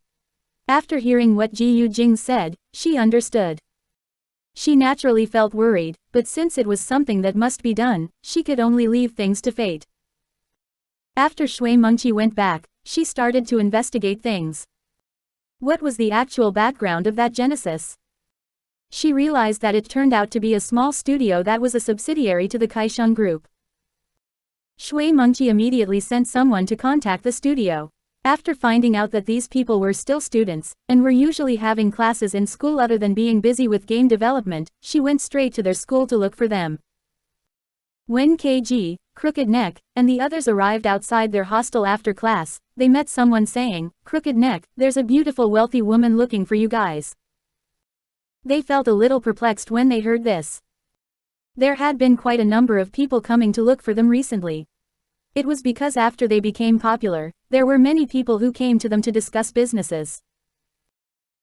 Speaker 1: After hearing what Gu Jingze said, she understood. She naturally felt worried, but since it was something that must be done, she could only leave things to fate. After Shui Mengqi went back, she started to investigate things. What was the actual background of that genesis? She realized that it turned out to be a small studio that was a subsidiary to the Kaisheng Group. Shui Mengqi immediately sent someone to contact the studio. After finding out that these people were still students, and were usually having classes in school other than being busy with game development, she went straight to their school to look for them. When KG, Crooked Neck, and the others arrived outside their hostel after class, they met someone saying, "Crooked Neck, there's a beautiful wealthy woman looking for you guys." They felt a little perplexed when they heard this. There had been quite a number of people coming to look for them recently. It was because after they became popular, there were many people who came to them to discuss businesses.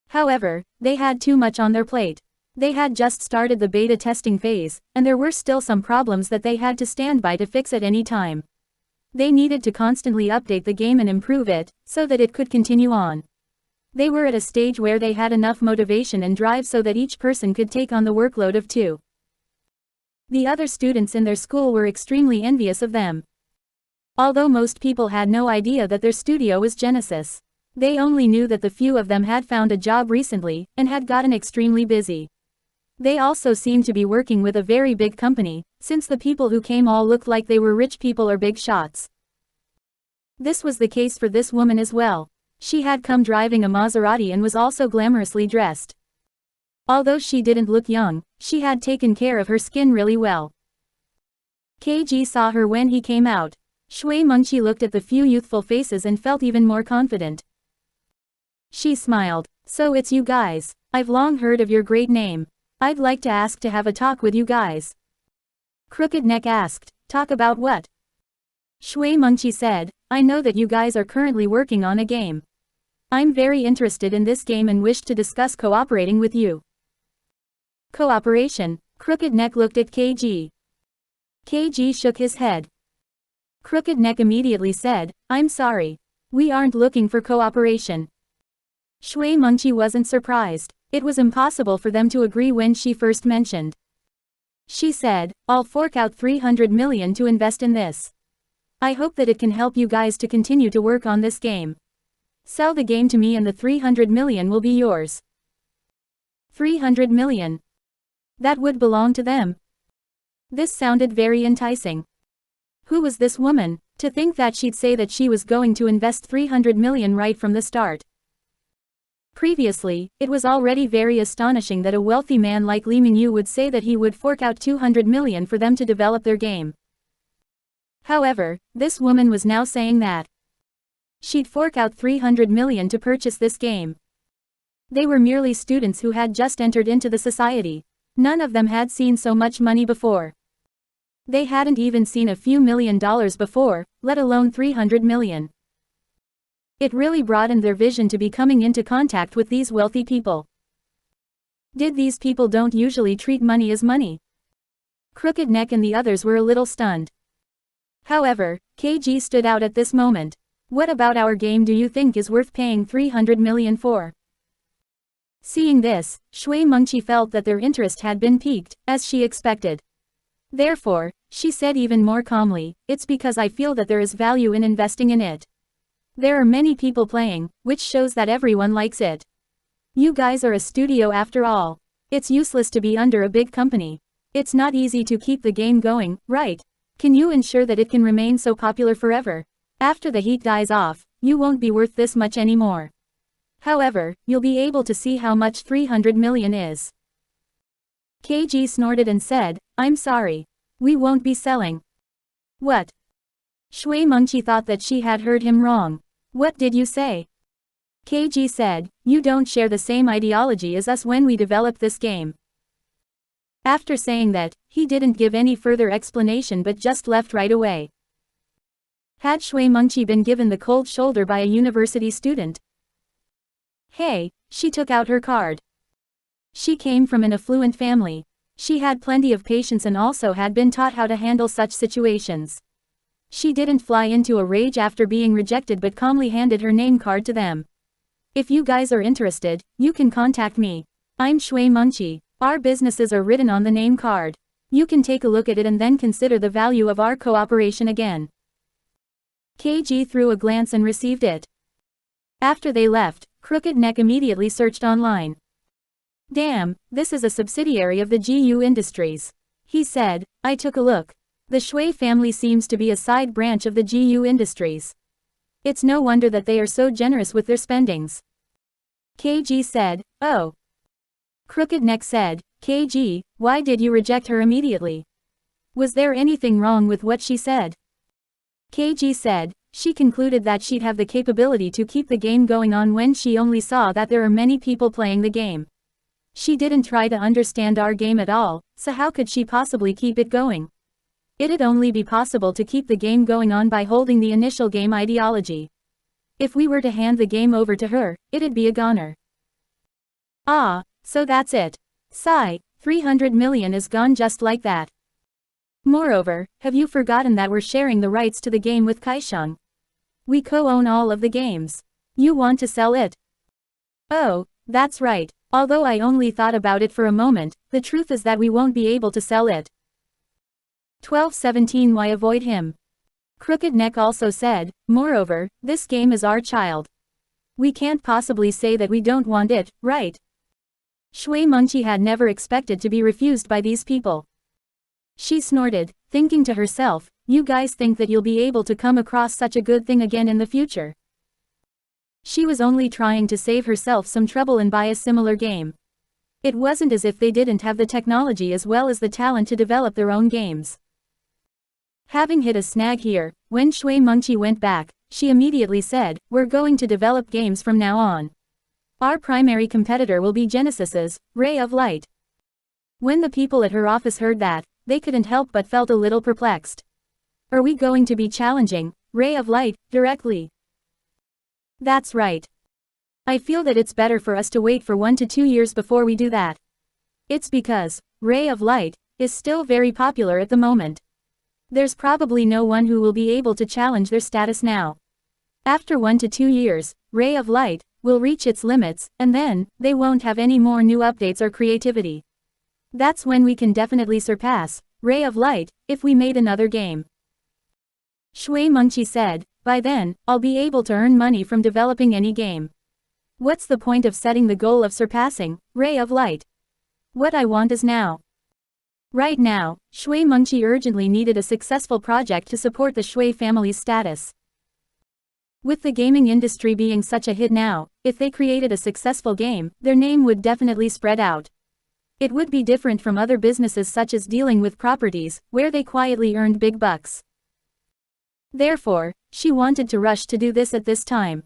Speaker 1: However, they had too much on their plate. They had just started the beta testing phase, and there were still some problems that they had to stand by to fix at any time. They needed to constantly update the game and improve it, so that it could continue on. They were at a stage where they had enough motivation and drive so that each person could take on the workload of two. The other students in their school were extremely envious of them. Although most people had no idea that their studio was Genesis. They only knew that the few of them had found a job recently, and had gotten extremely busy. They also seemed to be working with a very big company, since the people who came all looked like they were rich people or big shots. This was the case for this woman as well. She had come driving a Maserati and was also glamorously dressed. Although she didn't look young, she had taken care of her skin really well. KG saw her when he came out. Shui Mengqi looked at the few youthful faces and felt even more confident. She smiled. "So it's you guys. I've long heard of your great name. I'd like to ask to have a talk with you guys." Crooked Neck asked, "Talk about what?" Shui Mengqi said, "I know that you guys are currently working on a game. I'm very interested in this game and wish to discuss cooperating with you." Cooperation? Crooked Neck looked at KG. KG shook his head. Crooked Neck immediately said, "I'm sorry. We aren't looking for cooperation." Shui Mengqi wasn't surprised. It was impossible for them to agree when she first mentioned. She said, "I'll fork out 300 million to invest in this. I hope that it can help you guys to continue to work on this game. Sell the game to me and the 300 million will be yours." 300 million. That would belong to them. This sounded very enticing. Who was this woman, to think that she'd say that she was going to invest 300 million right from the start? Previously, it was already very astonishing that a wealthy man like Li Mingyu would say that he would fork out 200 million for them to develop their game. However, this woman was now saying that she'd fork out 300 million to purchase this game. They were merely students who had just entered into the society. None of them had seen so much money before. They hadn't even seen a few $1,000,000 before, let alone 300 million. It really broadened their vision to be coming into contact with these wealthy people. Did these people don't usually treat money as money? Crooked Neck and the others were a little stunned. However, KG stood out at this moment. "What about our game do you think is worth paying 300 million for?" Seeing this, Shui Mengqi felt that their interest had been piqued, as she expected. Therefore, she said even more calmly, "It's because I feel that there is value in investing in it. There are many people playing, which shows that everyone likes it. You guys are a studio after all. It's useless to be under a big company. It's not easy to keep the game going, right? Can you ensure that it can remain so popular forever? After the heat dies off, you won't be worth this much anymore. However, you'll be able to see how much 300 million is." KG snorted and said, "I'm sorry. We won't be selling." "What?" Shui Mengqi thought that she had heard him wrong. "What did you say?" KG said, "You don't share the same ideology as us when we developed this game." After saying that, he didn't give any further explanation but just left right away. Had Shui Mengqi been given the cold shoulder by a university student? Hey, she took out her card. She came from an affluent family. She had plenty of patience and also had been taught how to handle such situations. She didn't fly into a rage after being rejected but calmly handed her name card to them. If you guys are interested, you can contact me. I'm Shui Munchi. Our businesses are written on the name card. You can take a look at it and then consider the value of our cooperation again. KG threw a glance and received it. After they left, Crooked Neck immediately searched online. Damn, this is a subsidiary of the GU Industries. He said. I took a look. The Shui family seems to be a side branch of the GU Industries. It's no wonder that they are so generous with their spendings. KG said. Oh. Crooked Neck said, KG, why did you reject her immediately? Was there anything wrong with what she said? KG said, she concluded that she'd have the capability to keep the game going on when she only saw that there are many people playing the game. She didn't try to understand our game at all, so how could she possibly keep it going? It'd only be possible to keep the game going on by holding the initial game ideology. If we were to hand the game over to her, it'd be a goner. Ah, so that's it. Sigh, 300 million is gone just like that. Moreover, have you forgotten that we're sharing the rights to the game with Kaisheng? We co-own all of the games. You want to sell it? Oh, that's right. Although I only thought about it for a moment, the truth is that we won't be able to sell it. 1217 Why avoid him? Crooked Neck also said, moreover, this game is our child. We can't possibly say that we don't want it, right? Shui Munchi had never expected to be refused by these people. She snorted, thinking to herself, you guys think that you'll be able to come across such a good thing again in the future? She was only trying to save herself some trouble and buy a similar game. It wasn't as if they didn't have the technology as well as the talent to develop their own games. Having hit a snag here, when Shui Munchi went back, she immediately said, we're going to develop games from now on. Our primary competitor will be Genesis's Ray of Light. When the people at her office heard that, they couldn't help but felt a little perplexed. Are we going to be challenging Ray of Light directly? That's right. I feel that it's better for us to wait for 1 to 2 years before we do that. It's because Ray of Light is still very popular at the moment. There's probably no one who will be able to challenge their status now. After 1 to 2 years, Ray of Light will reach its limits, and then they won't have any more new updates or creativity. That's when we can definitely surpass Ray of Light if we made another game. Shui Munchi said, by then, I'll be able to earn money from developing any game. What's the point of setting the goal of surpassing Ray of Light? What I want is now. Right now, Shui Munchi urgently needed a successful project to support the Shui family's status. With the gaming industry being such a hit now, if they created a successful game, their name would definitely spread out. It would be different from other businesses such as dealing with properties, where they quietly earned big bucks. Therefore, she wanted to rush to do this at this time.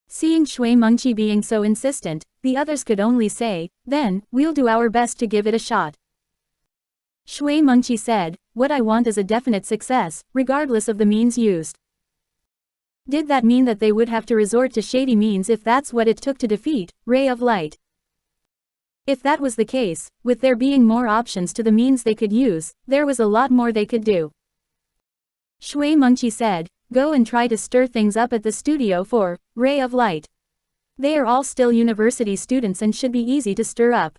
Speaker 1: Seeing Shui Munchi being so insistent, the others could only say, then, we'll do our best to give it a shot. Shui Munchi said, what I want is a definite success, regardless of the means used. Did that mean that they would have to resort to shady means if that's what it took to defeat Ray of Light? If that was the case, with there being more options to the means they could use, there was a lot more they could do. Shui Munchi said, go and try to stir things up at the studio for Ray of Light. They are all still university students and should be easy to stir up.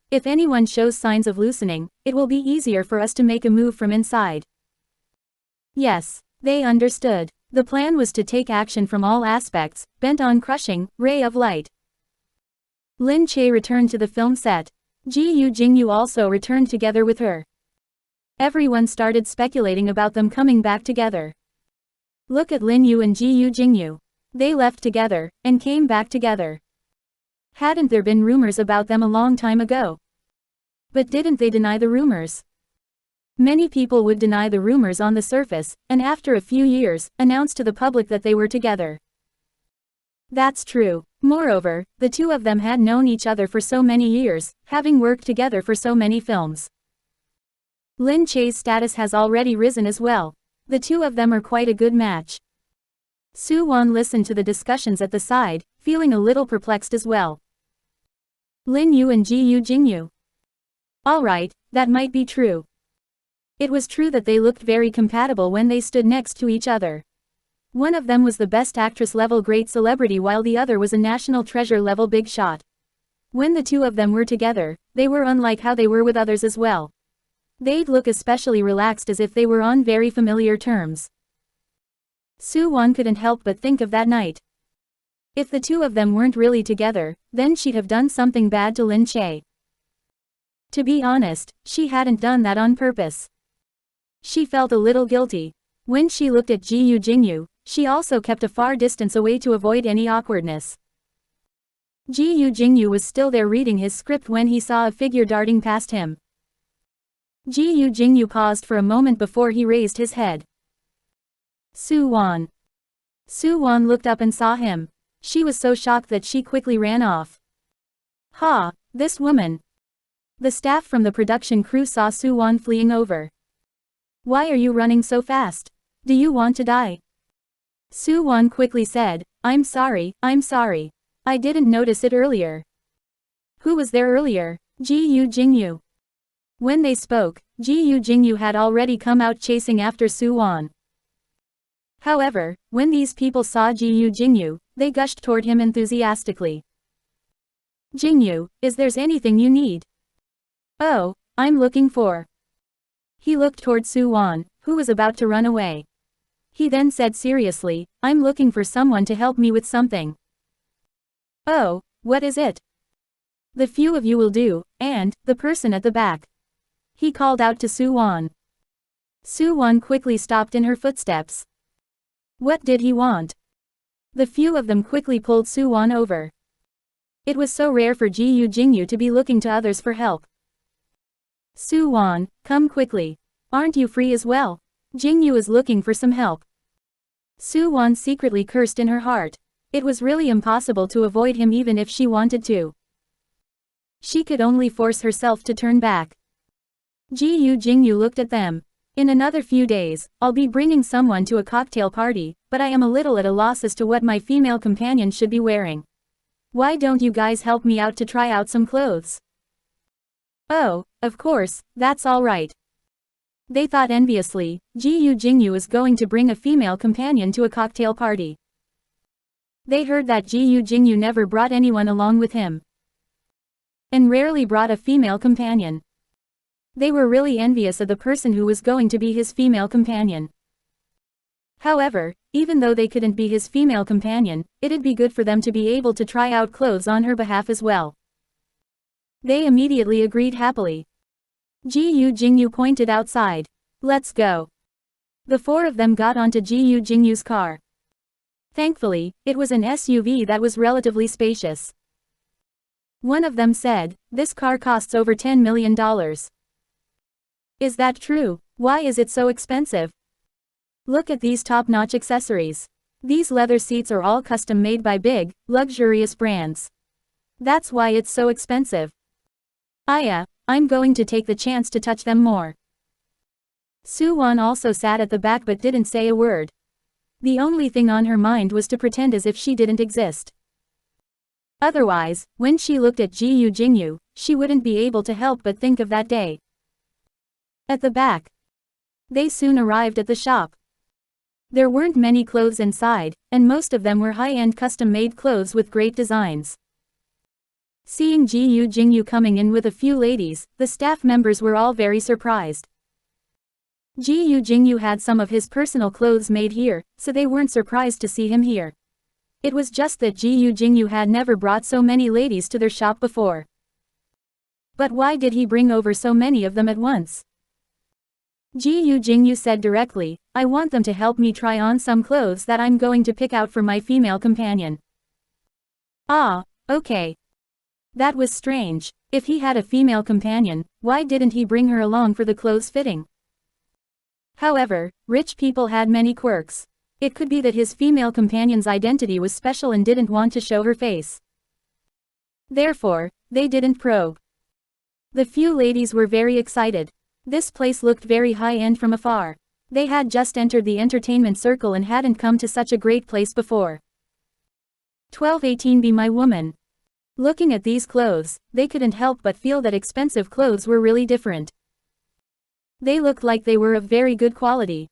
Speaker 1: If anyone shows signs of loosening, it will be easier for us to make a move from inside. Yes, they understood. The plan was to take action from all aspects, bent on crushing Ray of Light. Lin Che returned to the film set. Gu Jingze also returned together with her. Everyone started speculating about them coming back together. Look at Lin Yu and Gu Jingze. They left together, and came back together. Hadn't there been rumors about them a long time ago? But didn't they deny the rumors? Many people would deny the rumors on the surface, and after a few years, announce to the public that they were together. That's true. Moreover, the two of them had known each other for so many years, having worked together for so many films. Lin Che's status has already risen as well. The two of them are quite a good match. Su Wan listened to the discussions at the side, feeling a little perplexed as well. Lin Yu and Gu Jingze. Alright, that might be true. It was true that they looked very compatible when they stood next to each other. One of them was the best actress-level great celebrity while the other was a national treasure-level big shot. When the two of them were together, they were unlike how they were with others as well. They'd look especially relaxed as if they were on very familiar terms. Su-won couldn't help but think of that night. If the two of them weren't really together, then she'd have done something bad to Lin Che. To be honest, she hadn't done that on purpose. She felt a little guilty. When she looked at Gu Jingze, she also kept a far distance away to avoid any awkwardness. Gu Jingze was still there reading his script when he saw a figure darting past him. Gu Jingze paused for a moment before he raised his head. Su-won. Su-won looked up and saw him. She was so shocked that she quickly ran off. Ha, this woman. The staff from the production crew saw Su-won fleeing over. Why are you running so fast? Do you want to die? Su-won quickly said, I'm sorry. I didn't notice it earlier. Who was there earlier? Gu Jingze. When they spoke, Gu Jingze had already come out chasing after Su-won. However, when these people saw Gu Jingze, they gushed toward him enthusiastically. Jingze, is there anything you need? Oh, I'm looking for. He looked toward Su-won, who was about to run away. He then said seriously, I'm looking for someone to help me with something. Oh, what is it? The few of you will do, and, the person at the back. He called out to Su-won. Su-won quickly stopped in her footsteps. What did he want? The few of them quickly pulled Su-won over. It was so rare for Gu Jingze to be looking to others for help. Su-won, come quickly. Aren't you free as well? Jingze is looking for some help. Su-won secretly cursed in her heart. It was really impossible to avoid him even if she wanted to. She could only force herself to turn back. Gu Jingze looked at them. In another few days, I'll be bringing someone to a cocktail party, but I am a little at a loss as to what my female companion should be wearing. Why don't you guys help me out to try out some clothes? Oh, of course, that's all right. They thought enviously, Gu Jingze was going to bring a female companion to a cocktail party. They heard that Gu Jingze never brought anyone along with him. And rarely brought a female companion. They were really envious of the person who was going to be his female companion. However, even though they couldn't be his female companion, it'd be good for them to be able to try out clothes on her behalf as well. They immediately agreed happily. Gu Jingze pointed outside. Let's go. The four of them got onto Gu Jingze's car. Thankfully, it was an SUV that was relatively spacious. One of them said, this car costs over $10 million. Is that true? Why is it so expensive? Look at these top-notch accessories. These leather seats are all custom-made by big, luxurious brands. That's why it's so expensive. I'm going to take the chance to touch them more. Su-won also sat at the back but didn't say a word. The only thing on her mind was to pretend as if she didn't exist. Otherwise, when she looked at Gu Jingze, she wouldn't be able to help but think of that day. At the back. They soon arrived at the shop. There weren't many clothes inside, and most of them were high-end custom-made clothes with great designs. Seeing Gu Jingze coming in with a few ladies, the staff members were all very surprised. Gu Jingze had some of his personal clothes made here, so they weren't surprised to see him here. It was just that Gu Jingze had never brought so many ladies to their shop before. But why did he bring over so many of them at once? Gu Jingze said directly, I want them to help me try on some clothes that I'm going to pick out for my female companion. Ah, okay. That was strange. If he had a female companion, why didn't he bring her along for the clothes fitting? However, rich people had many quirks. It could be that his female companion's identity was special and didn't want to show her face. Therefore, they didn't probe. The few ladies were very excited. This place looked very high-end from afar. They had just entered the entertainment circle and hadn't come to such a great place before. 1218 Be my woman. Looking at these clothes, they couldn't help but feel that expensive clothes were really different. They looked like they were of very good quality.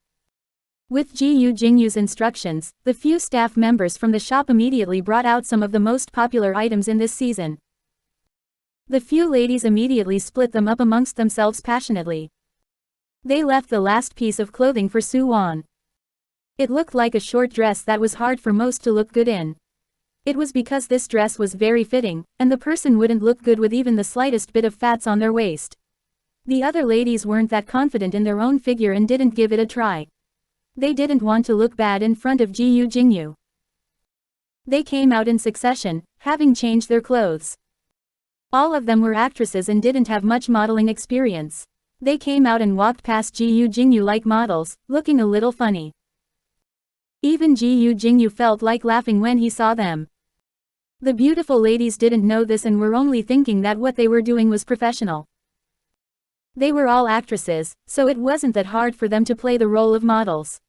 Speaker 1: With Gu Jingyu's instructions, the few staff members from the shop immediately brought out some of the most popular items in this season. The few ladies immediately split them up amongst themselves passionately. They left the last piece of clothing for Su Wan. It looked like a short dress that was hard for most to look good in. It was because this dress was very fitting, and the person wouldn't look good with even the slightest bit of fats on their waist. The other ladies weren't that confident in their own figure and didn't give it a try. They didn't want to look bad in front of Gu Jingyu. They came out in succession, having changed their clothes. All of them were actresses and didn't have much modeling experience. They came out and walked past Gu Jingyu like models, looking a little funny. Even Gu Jingyu felt like laughing when he saw them. The beautiful ladies didn't know this and were only thinking that what they were doing was professional. They were all actresses, so it wasn't that hard for them to play the role of models.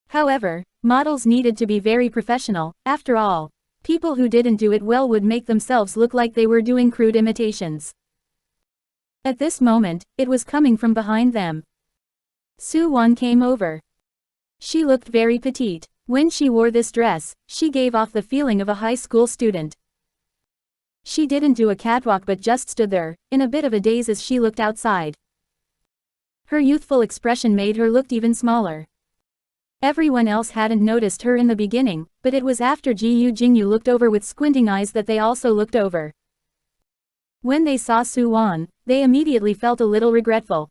Speaker 1: However, models needed to be very professional. After all, people who didn't do it well would make themselves look like they were doing crude imitations. At this moment, it was coming from behind them. Su Wan came over. She looked very petite. When she wore this dress, she gave off the feeling of a high school student. She didn't do a catwalk but just stood there, in a bit of a daze as she looked outside. Her youthful expression made her look even smaller. Everyone else hadn't noticed her in the beginning, but it was after Gu Jingyu looked over with squinting eyes that they also looked over. When they saw Su Wan, they immediately felt a little regretful.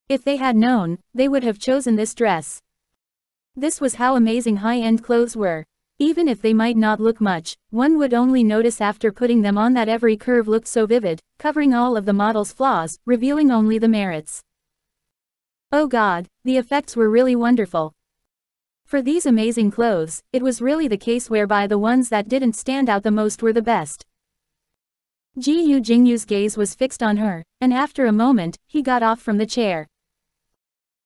Speaker 1: If they had known, they would have chosen this dress. This was how amazing high-end clothes were. Even if they might not look much, one would only notice after putting them on that every curve looked so vivid, covering all of the model's flaws, revealing only the merits. Oh God, the effects were really wonderful. For these amazing clothes, it was really the case whereby the ones that didn't stand out the most were the best. Gu Jingyu's gaze was fixed on her, and after a moment, he got off from the chair.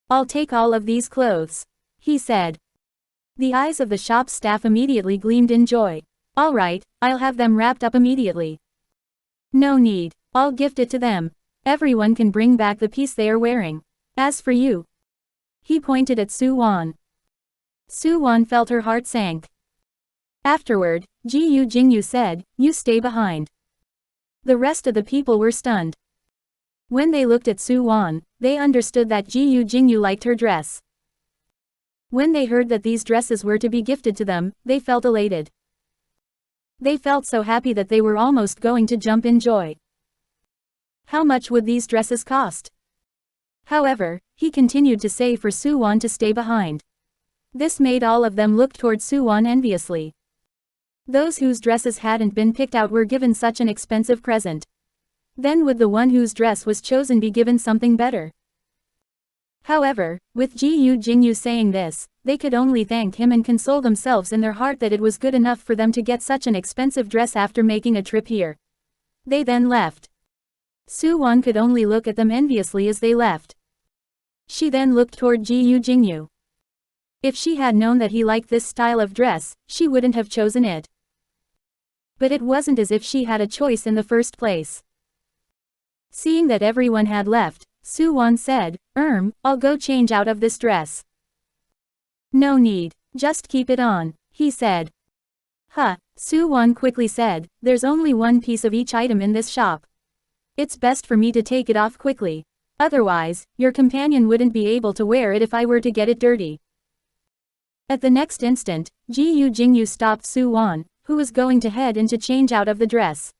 Speaker 1: I'll take all of these clothes, he said. The eyes of the shop staff immediately gleamed in joy. All right, I'll have them wrapped up immediately. No need, I'll gift it to them. Everyone can bring back the piece they are wearing. As for you. He pointed at Su Wan. Su Wan felt her heart sank. Afterward, Gu Jingyu said, you stay behind. The rest of the people were stunned. When they looked at Su Wan, they understood that Gu Jingyu liked her dress. When they heard that these dresses were to be gifted to them, they felt elated. They felt so happy that they were almost going to jump in joy. How much would these dresses cost? However, he continued to say for Su Wan to stay behind. This made all of them look toward Su Wan enviously. Those whose dresses hadn't been picked out were given such an expensive present. Then would the one whose dress was chosen be given something better? However, with Gu Jingyu saying this, they could only thank him and console themselves in their heart that it was good enough for them to get such an expensive dress after making a trip here. They then left. Su Wan could only look at them enviously as they left. She then looked toward Gu Jingyu. If she had known that he liked this style of dress, she wouldn't have chosen it. But it wasn't as if she had a choice in the first place. Seeing that everyone had left, Su Wan said, I'll go change out of this dress. No need, just keep it on, he said. Su Wan quickly said, there's only one piece of each item in this shop. It's best for me to take it off quickly. Otherwise, your companion wouldn't be able to wear it if I were to get it dirty. At the next instant, Gu Jingyu stopped Su Wan, who was going to head in to change out of the dress.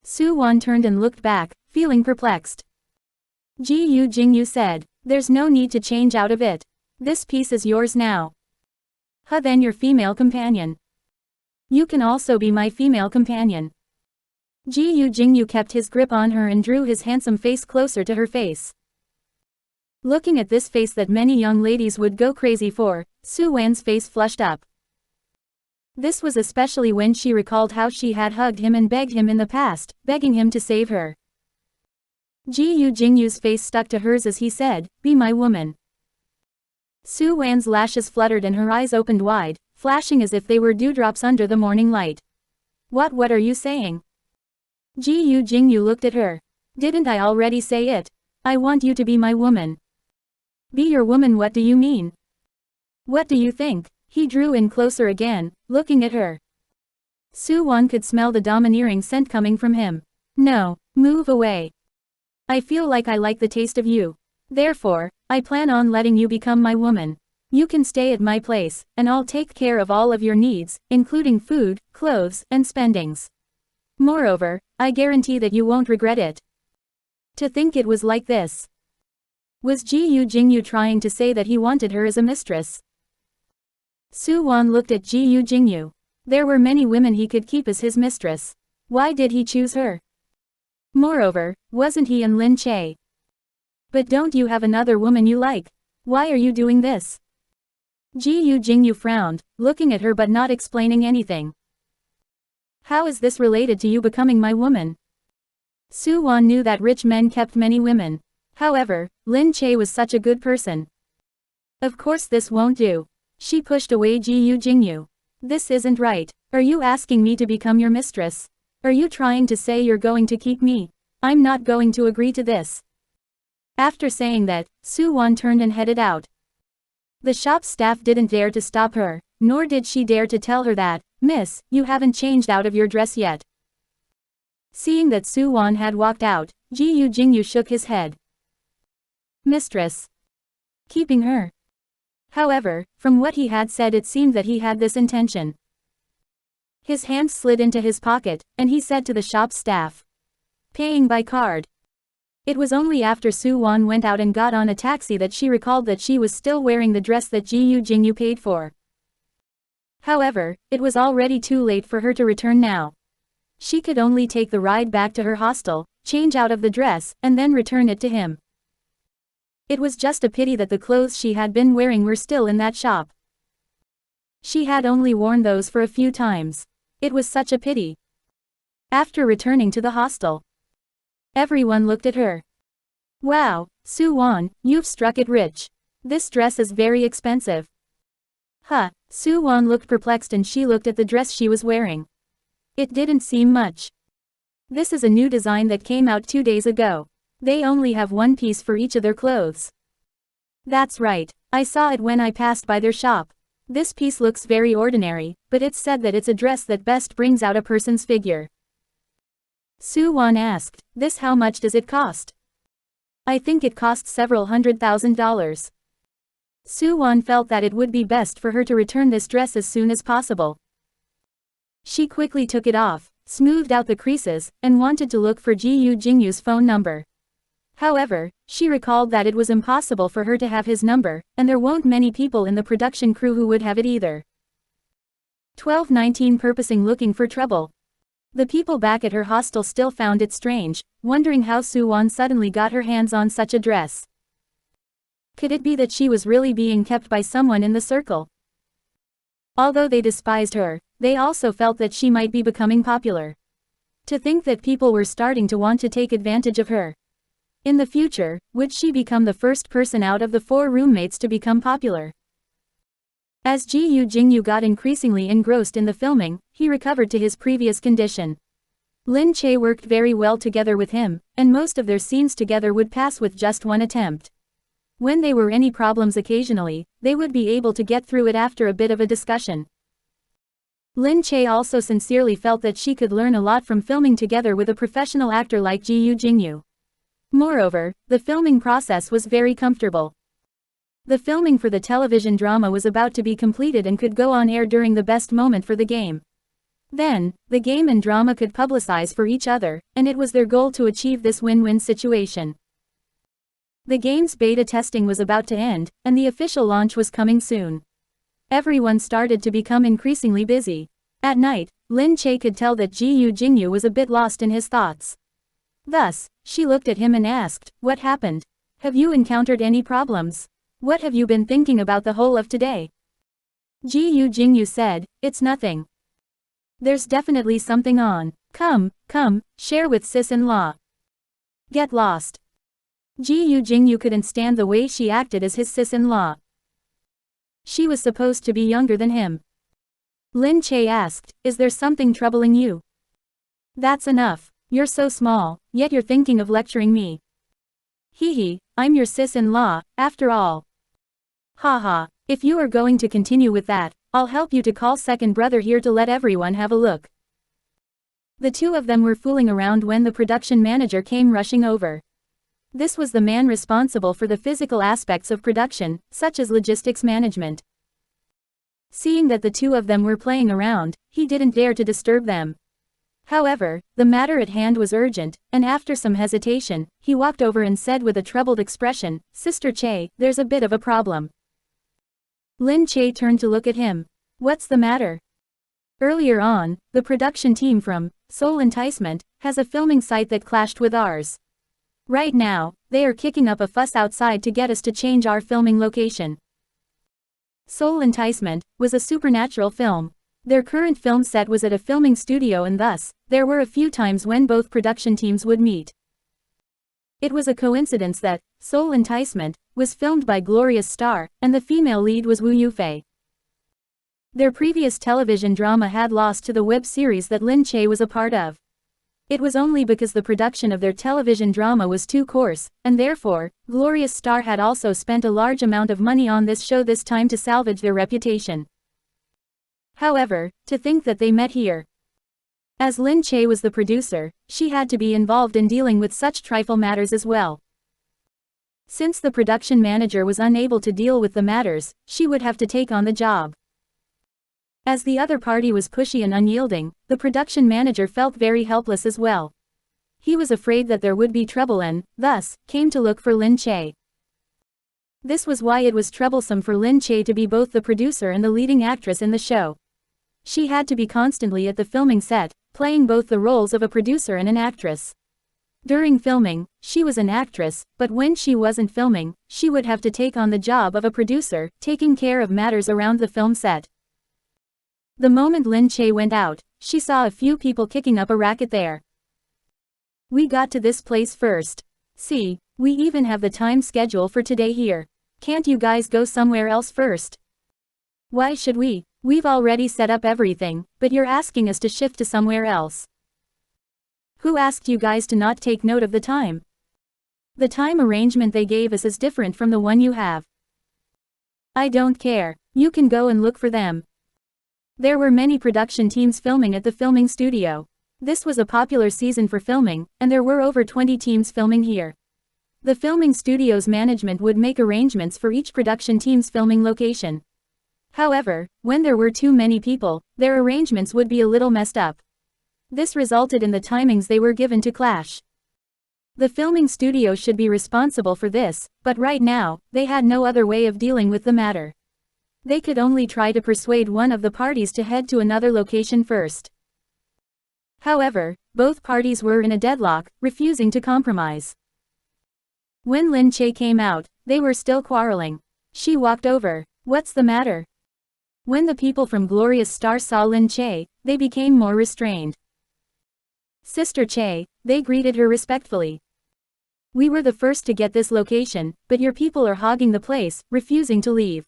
Speaker 1: Su Wan turned and looked back, feeling perplexed. Gu Jingyu said, there's no need to change out of it. This piece is yours now. Then your female companion. You can also be my female companion. Gu Jingyu kept his grip on her and drew his handsome face closer to her face. Looking at this face that many young ladies would go crazy for, Su Wan's face flushed up. This was especially when she recalled how she had hugged him and begged him in the past, begging him to save her. Gu Jingyu's face stuck to hers as he said, be my woman. Su Wan's lashes fluttered and her eyes opened wide, flashing as if they were dewdrops under the morning light. What are you saying? Gu Jingyu looked at her. Didn't I already say it? I want you to be my woman. Be your woman, what do you mean? What do you think? He drew in closer again, looking at her. Su-won could smell the domineering scent coming from him. No, move away. I feel like I like the taste of you. Therefore, I plan on letting you become my woman. You can stay at my place, and I'll take care of all of your needs, including food, clothes, and spendings. Moreover, I guarantee that you won't regret it. To think it was like this. Was Gu Jingyu trying to say that he wanted her as a mistress? Su-won looked at Gu Jingyu. There were many women he could keep as his mistress. Why did he choose her? Moreover, wasn't he in Lin Che? But don't you have another woman you like? Why are you doing this? Gu Jingyu frowned, looking at her but not explaining anything. How is this related to you becoming my woman? Su-won knew that rich men kept many women. However, Lin Che was such a good person. Of course this won't do. She pushed away Gu Jingyu. This isn't right. Are you asking me to become your mistress? Are you trying to say you're going to keep me? I'm not going to agree to this. After saying that, Su-won turned and headed out. The shop staff didn't dare to stop her, nor did she dare to tell her that, "Miss, you haven't changed out of your dress yet." Seeing that Su-won had walked out, Gu Jingyu shook his head. Mistress. Keeping her. However, from what he had said it seemed that he had this intention. His hand slid into his pocket, and he said to the shop staff. Paying by card. It was only after Su-won went out and got on a taxi that she recalled that she was still wearing the dress that Gu Jingyu paid for. However, it was already too late for her to return now. She could only take the ride back to her hostel, change out of the dress, and then return it to him. It was just a pity that the clothes she had been wearing were still in that shop. She had only worn those for a few times. It was such a pity. After returning to the hostel, everyone looked at her. Wow, Su-won, you've struck it rich. This dress is very expensive. Huh, Su-won looked perplexed and she looked at the dress she was wearing. It didn't seem much. This is a new design that came out 2 days ago. They only have one piece for each of their clothes. That's right, I saw it when I passed by their shop. This piece looks very ordinary, but it's said that it's a dress that best brings out a person's figure. Su-won asked, this how much does it cost? I think it costs several $100,000. Su-won felt that it would be best for her to return this dress as soon as possible. She quickly took it off, smoothed out the creases, and wanted to look for Gu Jingyu's phone number. However, she recalled that it was impossible for her to have his number, and there weren't many people in the production crew who would have it either. 1219 Purposing looking for trouble. The people back at her hostel still found it strange, wondering how Su-won suddenly got her hands on such a dress. Could it be that she was really being kept by someone in the circle? Although they despised her, they also felt that she might be becoming popular. To think that people were starting to want to take advantage of her. In the future, would she become the first person out of the 4 roommates to become popular? As Gu Jingyu got increasingly engrossed in the filming, he recovered to his previous condition. Lin Che worked very well together with him, and most of their scenes together would pass with just one attempt. When there were any problems occasionally, they would be able to get through it after a bit of a discussion. Lin Che also sincerely felt that she could learn a lot from filming together with a professional actor like Gu Jingyu. Moreover, the filming process was very comfortable. The filming for the television drama was about to be completed and could go on air during the best moment for the game. Then, the game and drama could publicize for each other, and it was their goal to achieve this win-win situation. The game's beta testing was about to end, and the official launch was coming soon. Everyone started to become increasingly busy. At night, Lin Che could tell that Gu Jingyu was a bit lost in his thoughts. Thus, she looked at him and asked, what happened? Have you encountered any problems? What have you been thinking about the whole of today? Gu Jingyu said, it's nothing. There's definitely something on. Come, share with sis-in-law. Get lost. Gu Jingyu couldn't stand the way she acted as his sis-in-law. She was supposed to be younger than him. Lin Che asked, is there something troubling you? That's enough. You're so small, yet you're thinking of lecturing me. Hee hee, I'm your sis-in-law, after all. Haha, if you are going to continue with that, I'll help you to call second brother here to let everyone have a look. The two of them were fooling around when the production manager came rushing over. This was the man responsible for the physical aspects of production, such as logistics management. Seeing that the two of them were playing around, he didn't dare to disturb them. However, the matter at hand was urgent, and after some hesitation, he walked over and said with a troubled expression, "Sister Che, there's a bit of a problem." Lin Che turned to look at him. "What's the matter?" Earlier on, the production team from Soul Enticement has a filming site that clashed with ours. Right now, they are kicking up a fuss outside to get us to change our filming location. Soul Enticement was a supernatural film. Their current film set was at a filming studio, and thus, there were a few times when both production teams would meet. It was a coincidence that Soul Enticement was filmed by Glorious Star, and the female lead was Wu Yufei. Their previous television drama had lost to the web series that Lin Che was a part of. It was only because the production of their television drama was too coarse, and therefore, Glorious Star had also spent a large amount of money on this show this time to salvage their reputation. However, to think that they met here. As Lin Che was the producer, she had to be involved in dealing with such trifle matters as well. Since the production manager was unable to deal with the matters, she would have to take on the job. As the other party was pushy and unyielding, the production manager felt very helpless as well. He was afraid that there would be trouble and, thus, came to look for Lin Che. This was why it was troublesome for Lin Che to be both the producer and the leading actress in the show. She had to be constantly at the filming set, playing both the roles of a producer and an actress. During filming, she was an actress, but when she wasn't filming, she would have to take on the job of a producer, taking care of matters around the film set. The moment Lin Che went out, she saw a few people kicking up a racket there. "We got to this place first. See, we even have the time schedule for today here. Can't you guys go somewhere else first?" "Why should we? We've already set up everything, but you're asking us to shift to somewhere else. Who asked you guys to not take note of the time? The time arrangement they gave us is different from the one you have." "I don't care, you can go and look for them." There were many production teams filming at the filming studio. This was a popular season for filming, and there were over 20 teams filming here. The filming studio's management would make arrangements for each production team's filming location. However, when there were too many people, their arrangements would be a little messed up. This resulted in the timings they were given to clash. The filming studio should be responsible for this, but right now, they had no other way of dealing with the matter. They could only try to persuade one of the parties to head to another location first. However, both parties were in a deadlock, refusing to compromise. When Lin Che came out, they were still quarreling. She walked over. "What's the matter?" When the people from Glorious Star saw Lin Che, they became more restrained. "Sister Che," they greeted her respectfully. "We were the first to get this location, but your people are hogging the place, refusing to leave.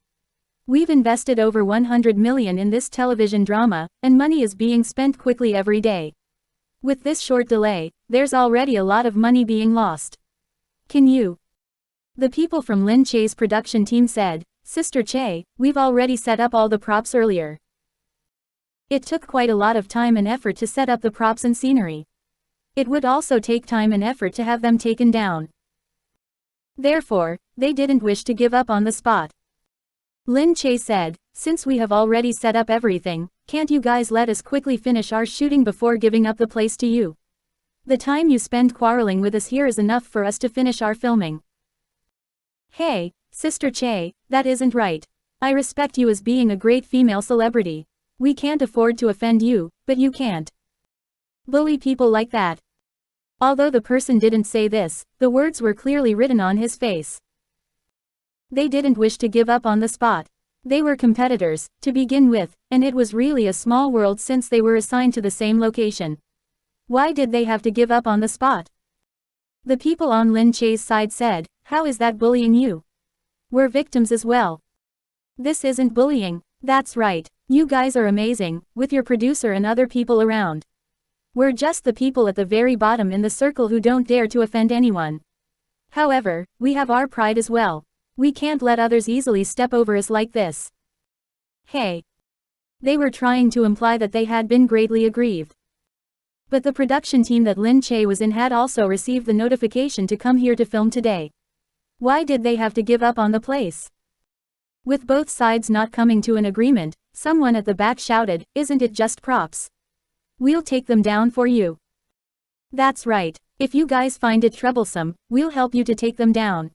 Speaker 1: We've invested over 100 million in this television drama, and money is being spent quickly every day. With this short delay, there's already a lot of money being lost. Can you?" The people from Lin Che's production team said, "Sister Che, we've already set up all the props earlier. It took quite a lot of time and effort to set up the props and scenery. It would also take time and effort to have them taken down. Therefore, they didn't wish to give up on the spot." Lin Che said, "Since we have already set up everything, can't you guys let us quickly finish our shooting before giving up the place to you? The time you spend quarreling with us here is enough for us to finish our filming." "Hey, Sister Che, that isn't right. I respect you as being a great female celebrity. We can't afford to offend you, but you can't bully people like that." Although the person didn't say this, the words were clearly written on his face. They didn't wish to give up on the spot. They were competitors, to begin with, and it was really a small world since they were assigned to the same location. Why did they have to give up on the spot? The people on Lin Che's side said, "How is that bullying you? We're victims as well." "This isn't bullying, that's right. You guys are amazing, with your producer and other people around. We're just the people at the very bottom in the circle who don't dare to offend anyone. However, we have our pride as well. We can't let others easily step over us like this. Hey. They were trying to imply that they had been greatly aggrieved. But the production team that Lin Che was in had also received the notification to come here to film today. Why did they have to give up on the place? With both sides not coming to an agreement, someone at the back shouted, "Isn't it just props? We'll take them down for you." That's right. If you guys find it troublesome, we'll help you to take them down.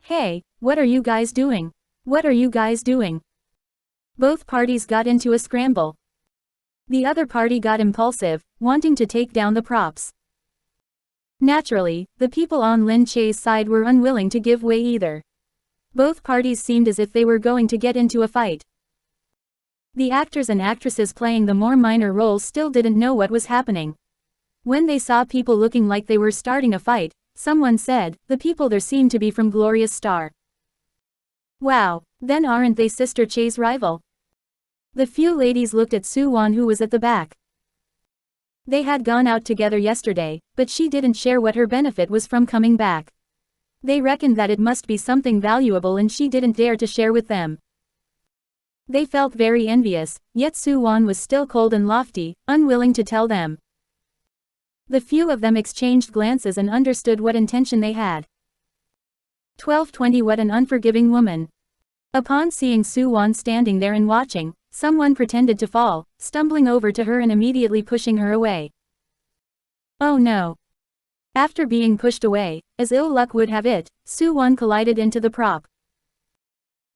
Speaker 1: Hey, what are you guys doing? What are you guys doing? Both parties got into a scramble. The other party got impulsive, wanting to take down the props. Naturally, the people on Lin Che's side were unwilling to give way either. Both parties seemed as if they were going to get into a fight. The actors and actresses playing the more minor roles still didn't know what was happening. When they saw people looking like they were starting a fight, someone said, "The people there seem to be from Glorious Star." Wow, then aren't they Sister Che's rival? The few ladies looked at Su Wan, who was at the back. They had gone out together yesterday, but she didn't share what her benefit was from coming back. They reckoned that it must be something valuable and she didn't dare to share with them. They felt very envious, yet Su Wan was still cold and lofty, unwilling to tell them. The few of them exchanged glances and understood what intention they had. 1220 What an unforgiving woman. Upon seeing Su Wan standing there and watching, someone pretended to fall, stumbling over to her and immediately pushing her away. Oh no. After being pushed away, as ill luck would have it, Su Wan collided into the prop.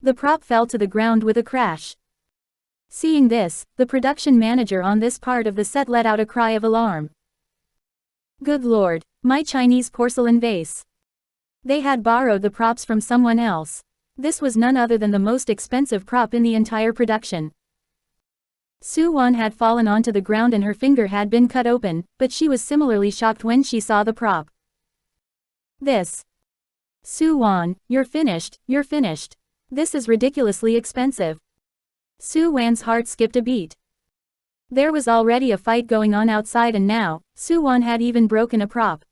Speaker 1: The prop fell to the ground with a crash. Seeing this, the production manager on this part of the set let out a cry of alarm. Good lord, my Chinese porcelain vase. They had borrowed the props from someone else. This was none other than the most expensive prop in the entire production. Su Wan had fallen onto the ground and her finger had been cut open, but she was similarly shocked when she saw the prop. This. Su Wan, you're finished, you're finished. This is ridiculously expensive. Su Wan's heart skipped a beat. There was already a fight going on outside and now, Su Wan had even broken a prop.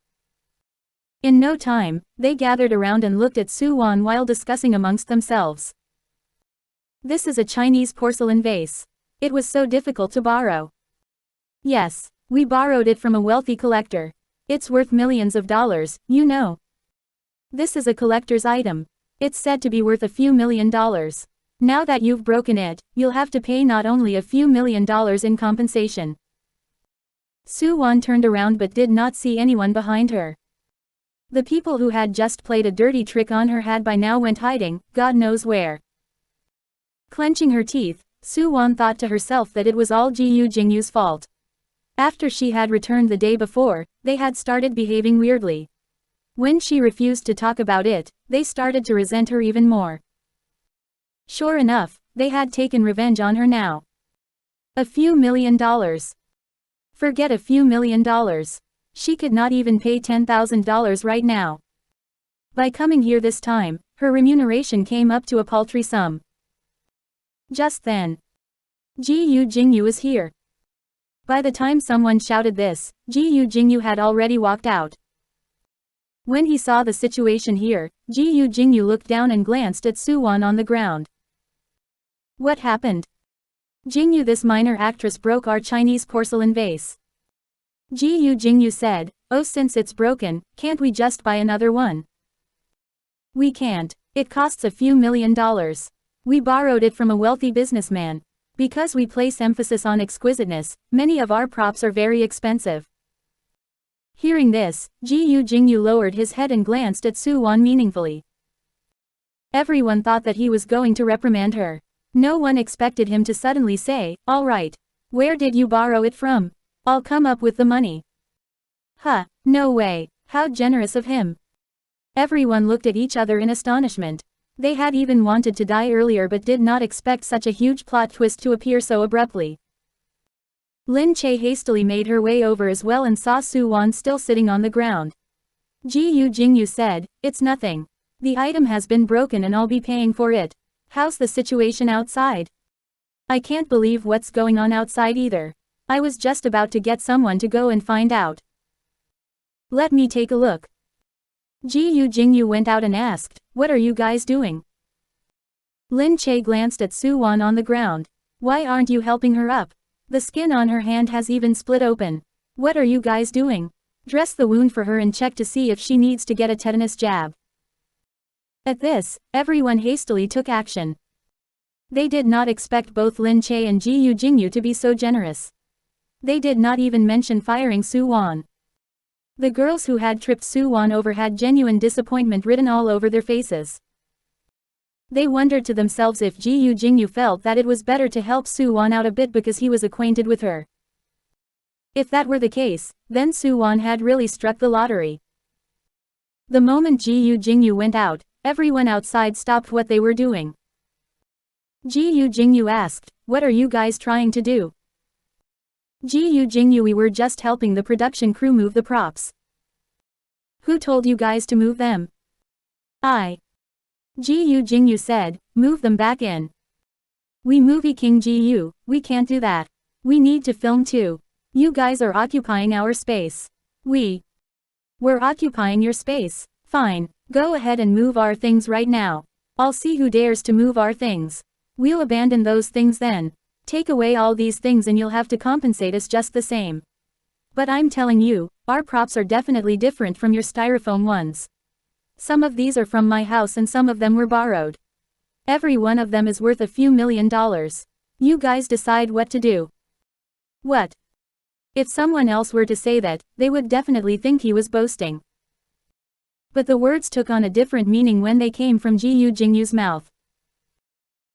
Speaker 1: In no time, they gathered around and looked at Su Wan while discussing amongst themselves. This is a Chinese porcelain vase. It was so difficult to borrow. Yes, we borrowed it from a wealthy collector. It's worth millions of dollars, you know. This is a collector's item. It's said to be worth a few $1,000,000. Now that you've broken it, you'll have to pay not only a few $1,000,000 in compensation. Su Wan turned around but did not see anyone behind her. The people who had just played a dirty trick on her had by now went hiding, God knows where. Clenching her teeth, Su Wan thought to herself that it was all Gu Jingze's fault. After she had returned the day before, they had started behaving weirdly. When she refused to talk about it, they started to resent her even more. Sure enough, they had taken revenge on her now. A few $1,000,000. Forget a few $1,000,000. She could not even pay $10,000 right now. By coming here this time, her remuneration came up to a paltry sum. Just then, Gu Jingze was here. By the time someone shouted this, Gu Jingze had already walked out. When he saw the situation here, Gu Jingze looked down and glanced at Su Wan on the ground. What happened? Jingyu, this minor actress broke our Chinese porcelain vase. Gu Jingze said, oh, since it's broken, can't we just buy another one? We can't. It costs a few $1,000,000. We borrowed it from a wealthy businessman. Because we place emphasis on exquisiteness, many of our props are very expensive. Hearing this, Gu Jingze lowered his head and glanced at Su Wan meaningfully. Everyone thought that he was going to reprimand her. No one expected him to suddenly say, all right. Where did you borrow it from? I'll come up with the money. Huh, no way, how generous of him. Everyone looked at each other in astonishment. They had even wanted to die earlier but did not expect such a huge plot twist to appear so abruptly. Lin Che hastily made her way over as well and saw Su Wan still sitting on the ground. Gu Jingze said, it's nothing. The item has been broken and I'll be paying for it. How's the situation outside? I can't believe what's going on outside either. I was just about to get someone to go and find out. Let me take a look. Gu Jingze went out and asked, "What are you guys doing?" Lin Che glanced at Su Wan on the ground. "Why aren't you helping her up? The skin on her hand has even split open. What are you guys doing? Dress the wound for her and check to see if she needs to get a tetanus jab." At this, everyone hastily took action. They did not expect both Lin Che and Gu Jingze to be so generous. They did not even mention firing Su Wan. The girls who had tripped Su Wan over had genuine disappointment written all over their faces. They wondered to themselves if Gu Jingze felt that it was better to help Su Wan out a bit because he was acquainted with her. If that were the case, then Su Wan had really struck the lottery. The moment Gu Jingze went out, everyone outside stopped what they were doing. Gu Jingze asked, "What are you guys trying to do?" Gu Jingze, "We were just helping the production crew move the props." "Who told you guys to move them?" "I." Gu Jingze said, "Move them back in." "We movie king Gu, we can't do that. We need to film too. You guys are occupying our space." We're occupying your space. Fine, go ahead and move our things right now. I'll see who dares to move our things. We'll abandon those things then. Take away all these things and you'll have to compensate us just the same. But I'm telling you, our props are definitely different from your styrofoam ones. Some of these are from my house and some of them were borrowed. Every one of them is worth a few $1,000,000. You guys decide what to do." "What?" If someone else were to say that, they would definitely think he was boasting. But the words took on a different meaning when they came from Gu Jingze's mouth.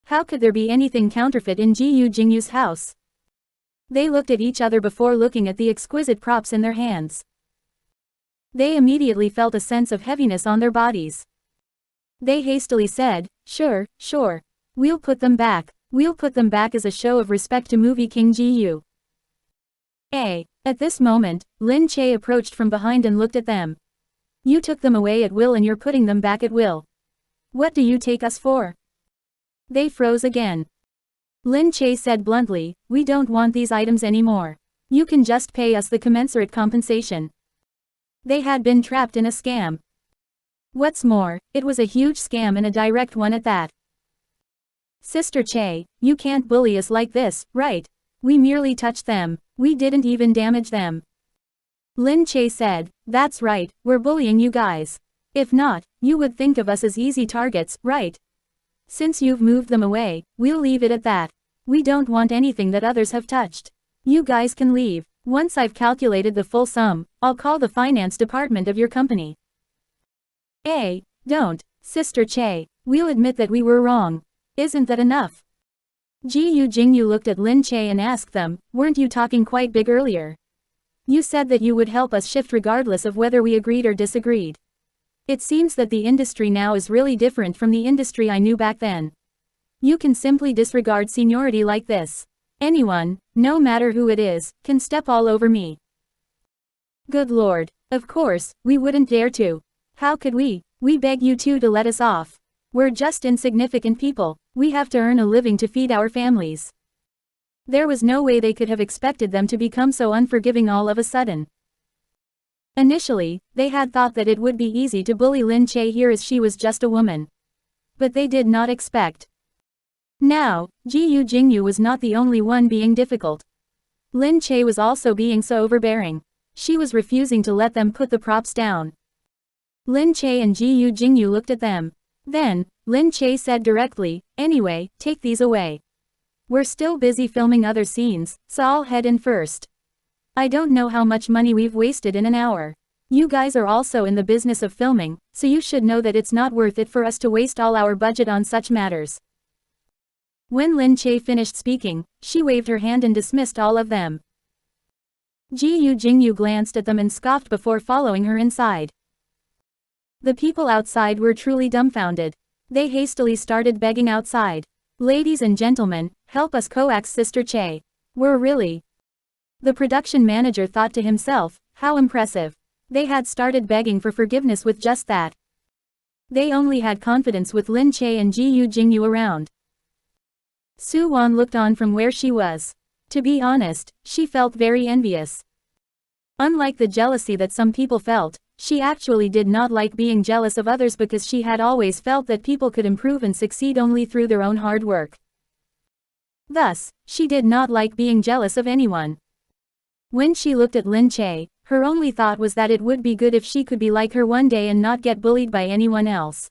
Speaker 1: How could there be anything counterfeit in Gu Jingze's house? They looked at each other before looking at the exquisite props in their hands. They immediately felt a sense of heaviness on their bodies. They hastily said, Sure. We'll put them back. We'll put them back as a show of respect to movie king Gu." At this moment, Lin Che approached from behind and looked at them. "You took them away at will and you're putting them back at will. What do you take us for?" They froze again. Lin Che said bluntly, "We don't want these items anymore. You can just pay us the commensurate compensation." They had been trapped in a scam. What's more, it was a huge scam and a direct one at that. "Sister Che, you can't bully us like this, right? We merely touched them. We didn't even damage them." Lin Che said, "That's right, we're bullying you guys. If not, you would think of us as easy targets, right? Since you've moved them away, we'll leave it at that. We don't want anything that others have touched. You guys can leave. Once I've calculated the full sum, I'll call the finance department of your company." Don't, Sister Che. We'll admit that we were wrong. Isn't that enough?" Gu Jingze looked at Lin Che and asked them, "Weren't you talking quite big earlier? You said that you would help us shift regardless of whether we agreed or disagreed. It seems that the industry now is really different from the industry I knew back then. You can simply disregard seniority like this. Anyone, no matter who it is, can step all over me." "Good Lord. Of course, we wouldn't dare to. How could we? We beg you two to let us off. We're just insignificant people. We have to earn a living to feed our families." There was no way they could have expected them to become so unforgiving all of a sudden. Initially, they had thought that it would be easy to bully Lin Che here as she was just a woman. But they did not expect. Now, Gu Jingze was not the only one being difficult. Lin Che was also being so overbearing. She was refusing to let them put the props down. Lin Che and Gu Jingze looked at them. Then, Lin Che said directly, "Anyway, take these away. We're still busy filming other scenes, so I'll head in first. I don't know how much money we've wasted in an hour. You guys are also in the business of filming, so you should know that it's not worth it for us to waste all our budget on such matters." When Lin Che finished speaking, she waved her hand and dismissed all of them. Gu Jingze glanced at them and scoffed before following her inside. The people outside were truly dumbfounded. They hastily started begging outside. "Ladies and gentlemen, help us coax Sister Che. We're really..." The production manager thought to himself, how impressive. They had started begging for forgiveness with just that. They only had confidence with Lin Che and Gu Jingze around. Su Wan looked on from where she was. To be honest, she felt very envious. Unlike the jealousy that some people felt, She actually did not like being jealous of others because she had always felt that people could improve and succeed only through their own hard work. Thus, she did not like being jealous of anyone. When she looked at Lin Che, her only thought was that it would be good if she could be like her one day and not get bullied by anyone else.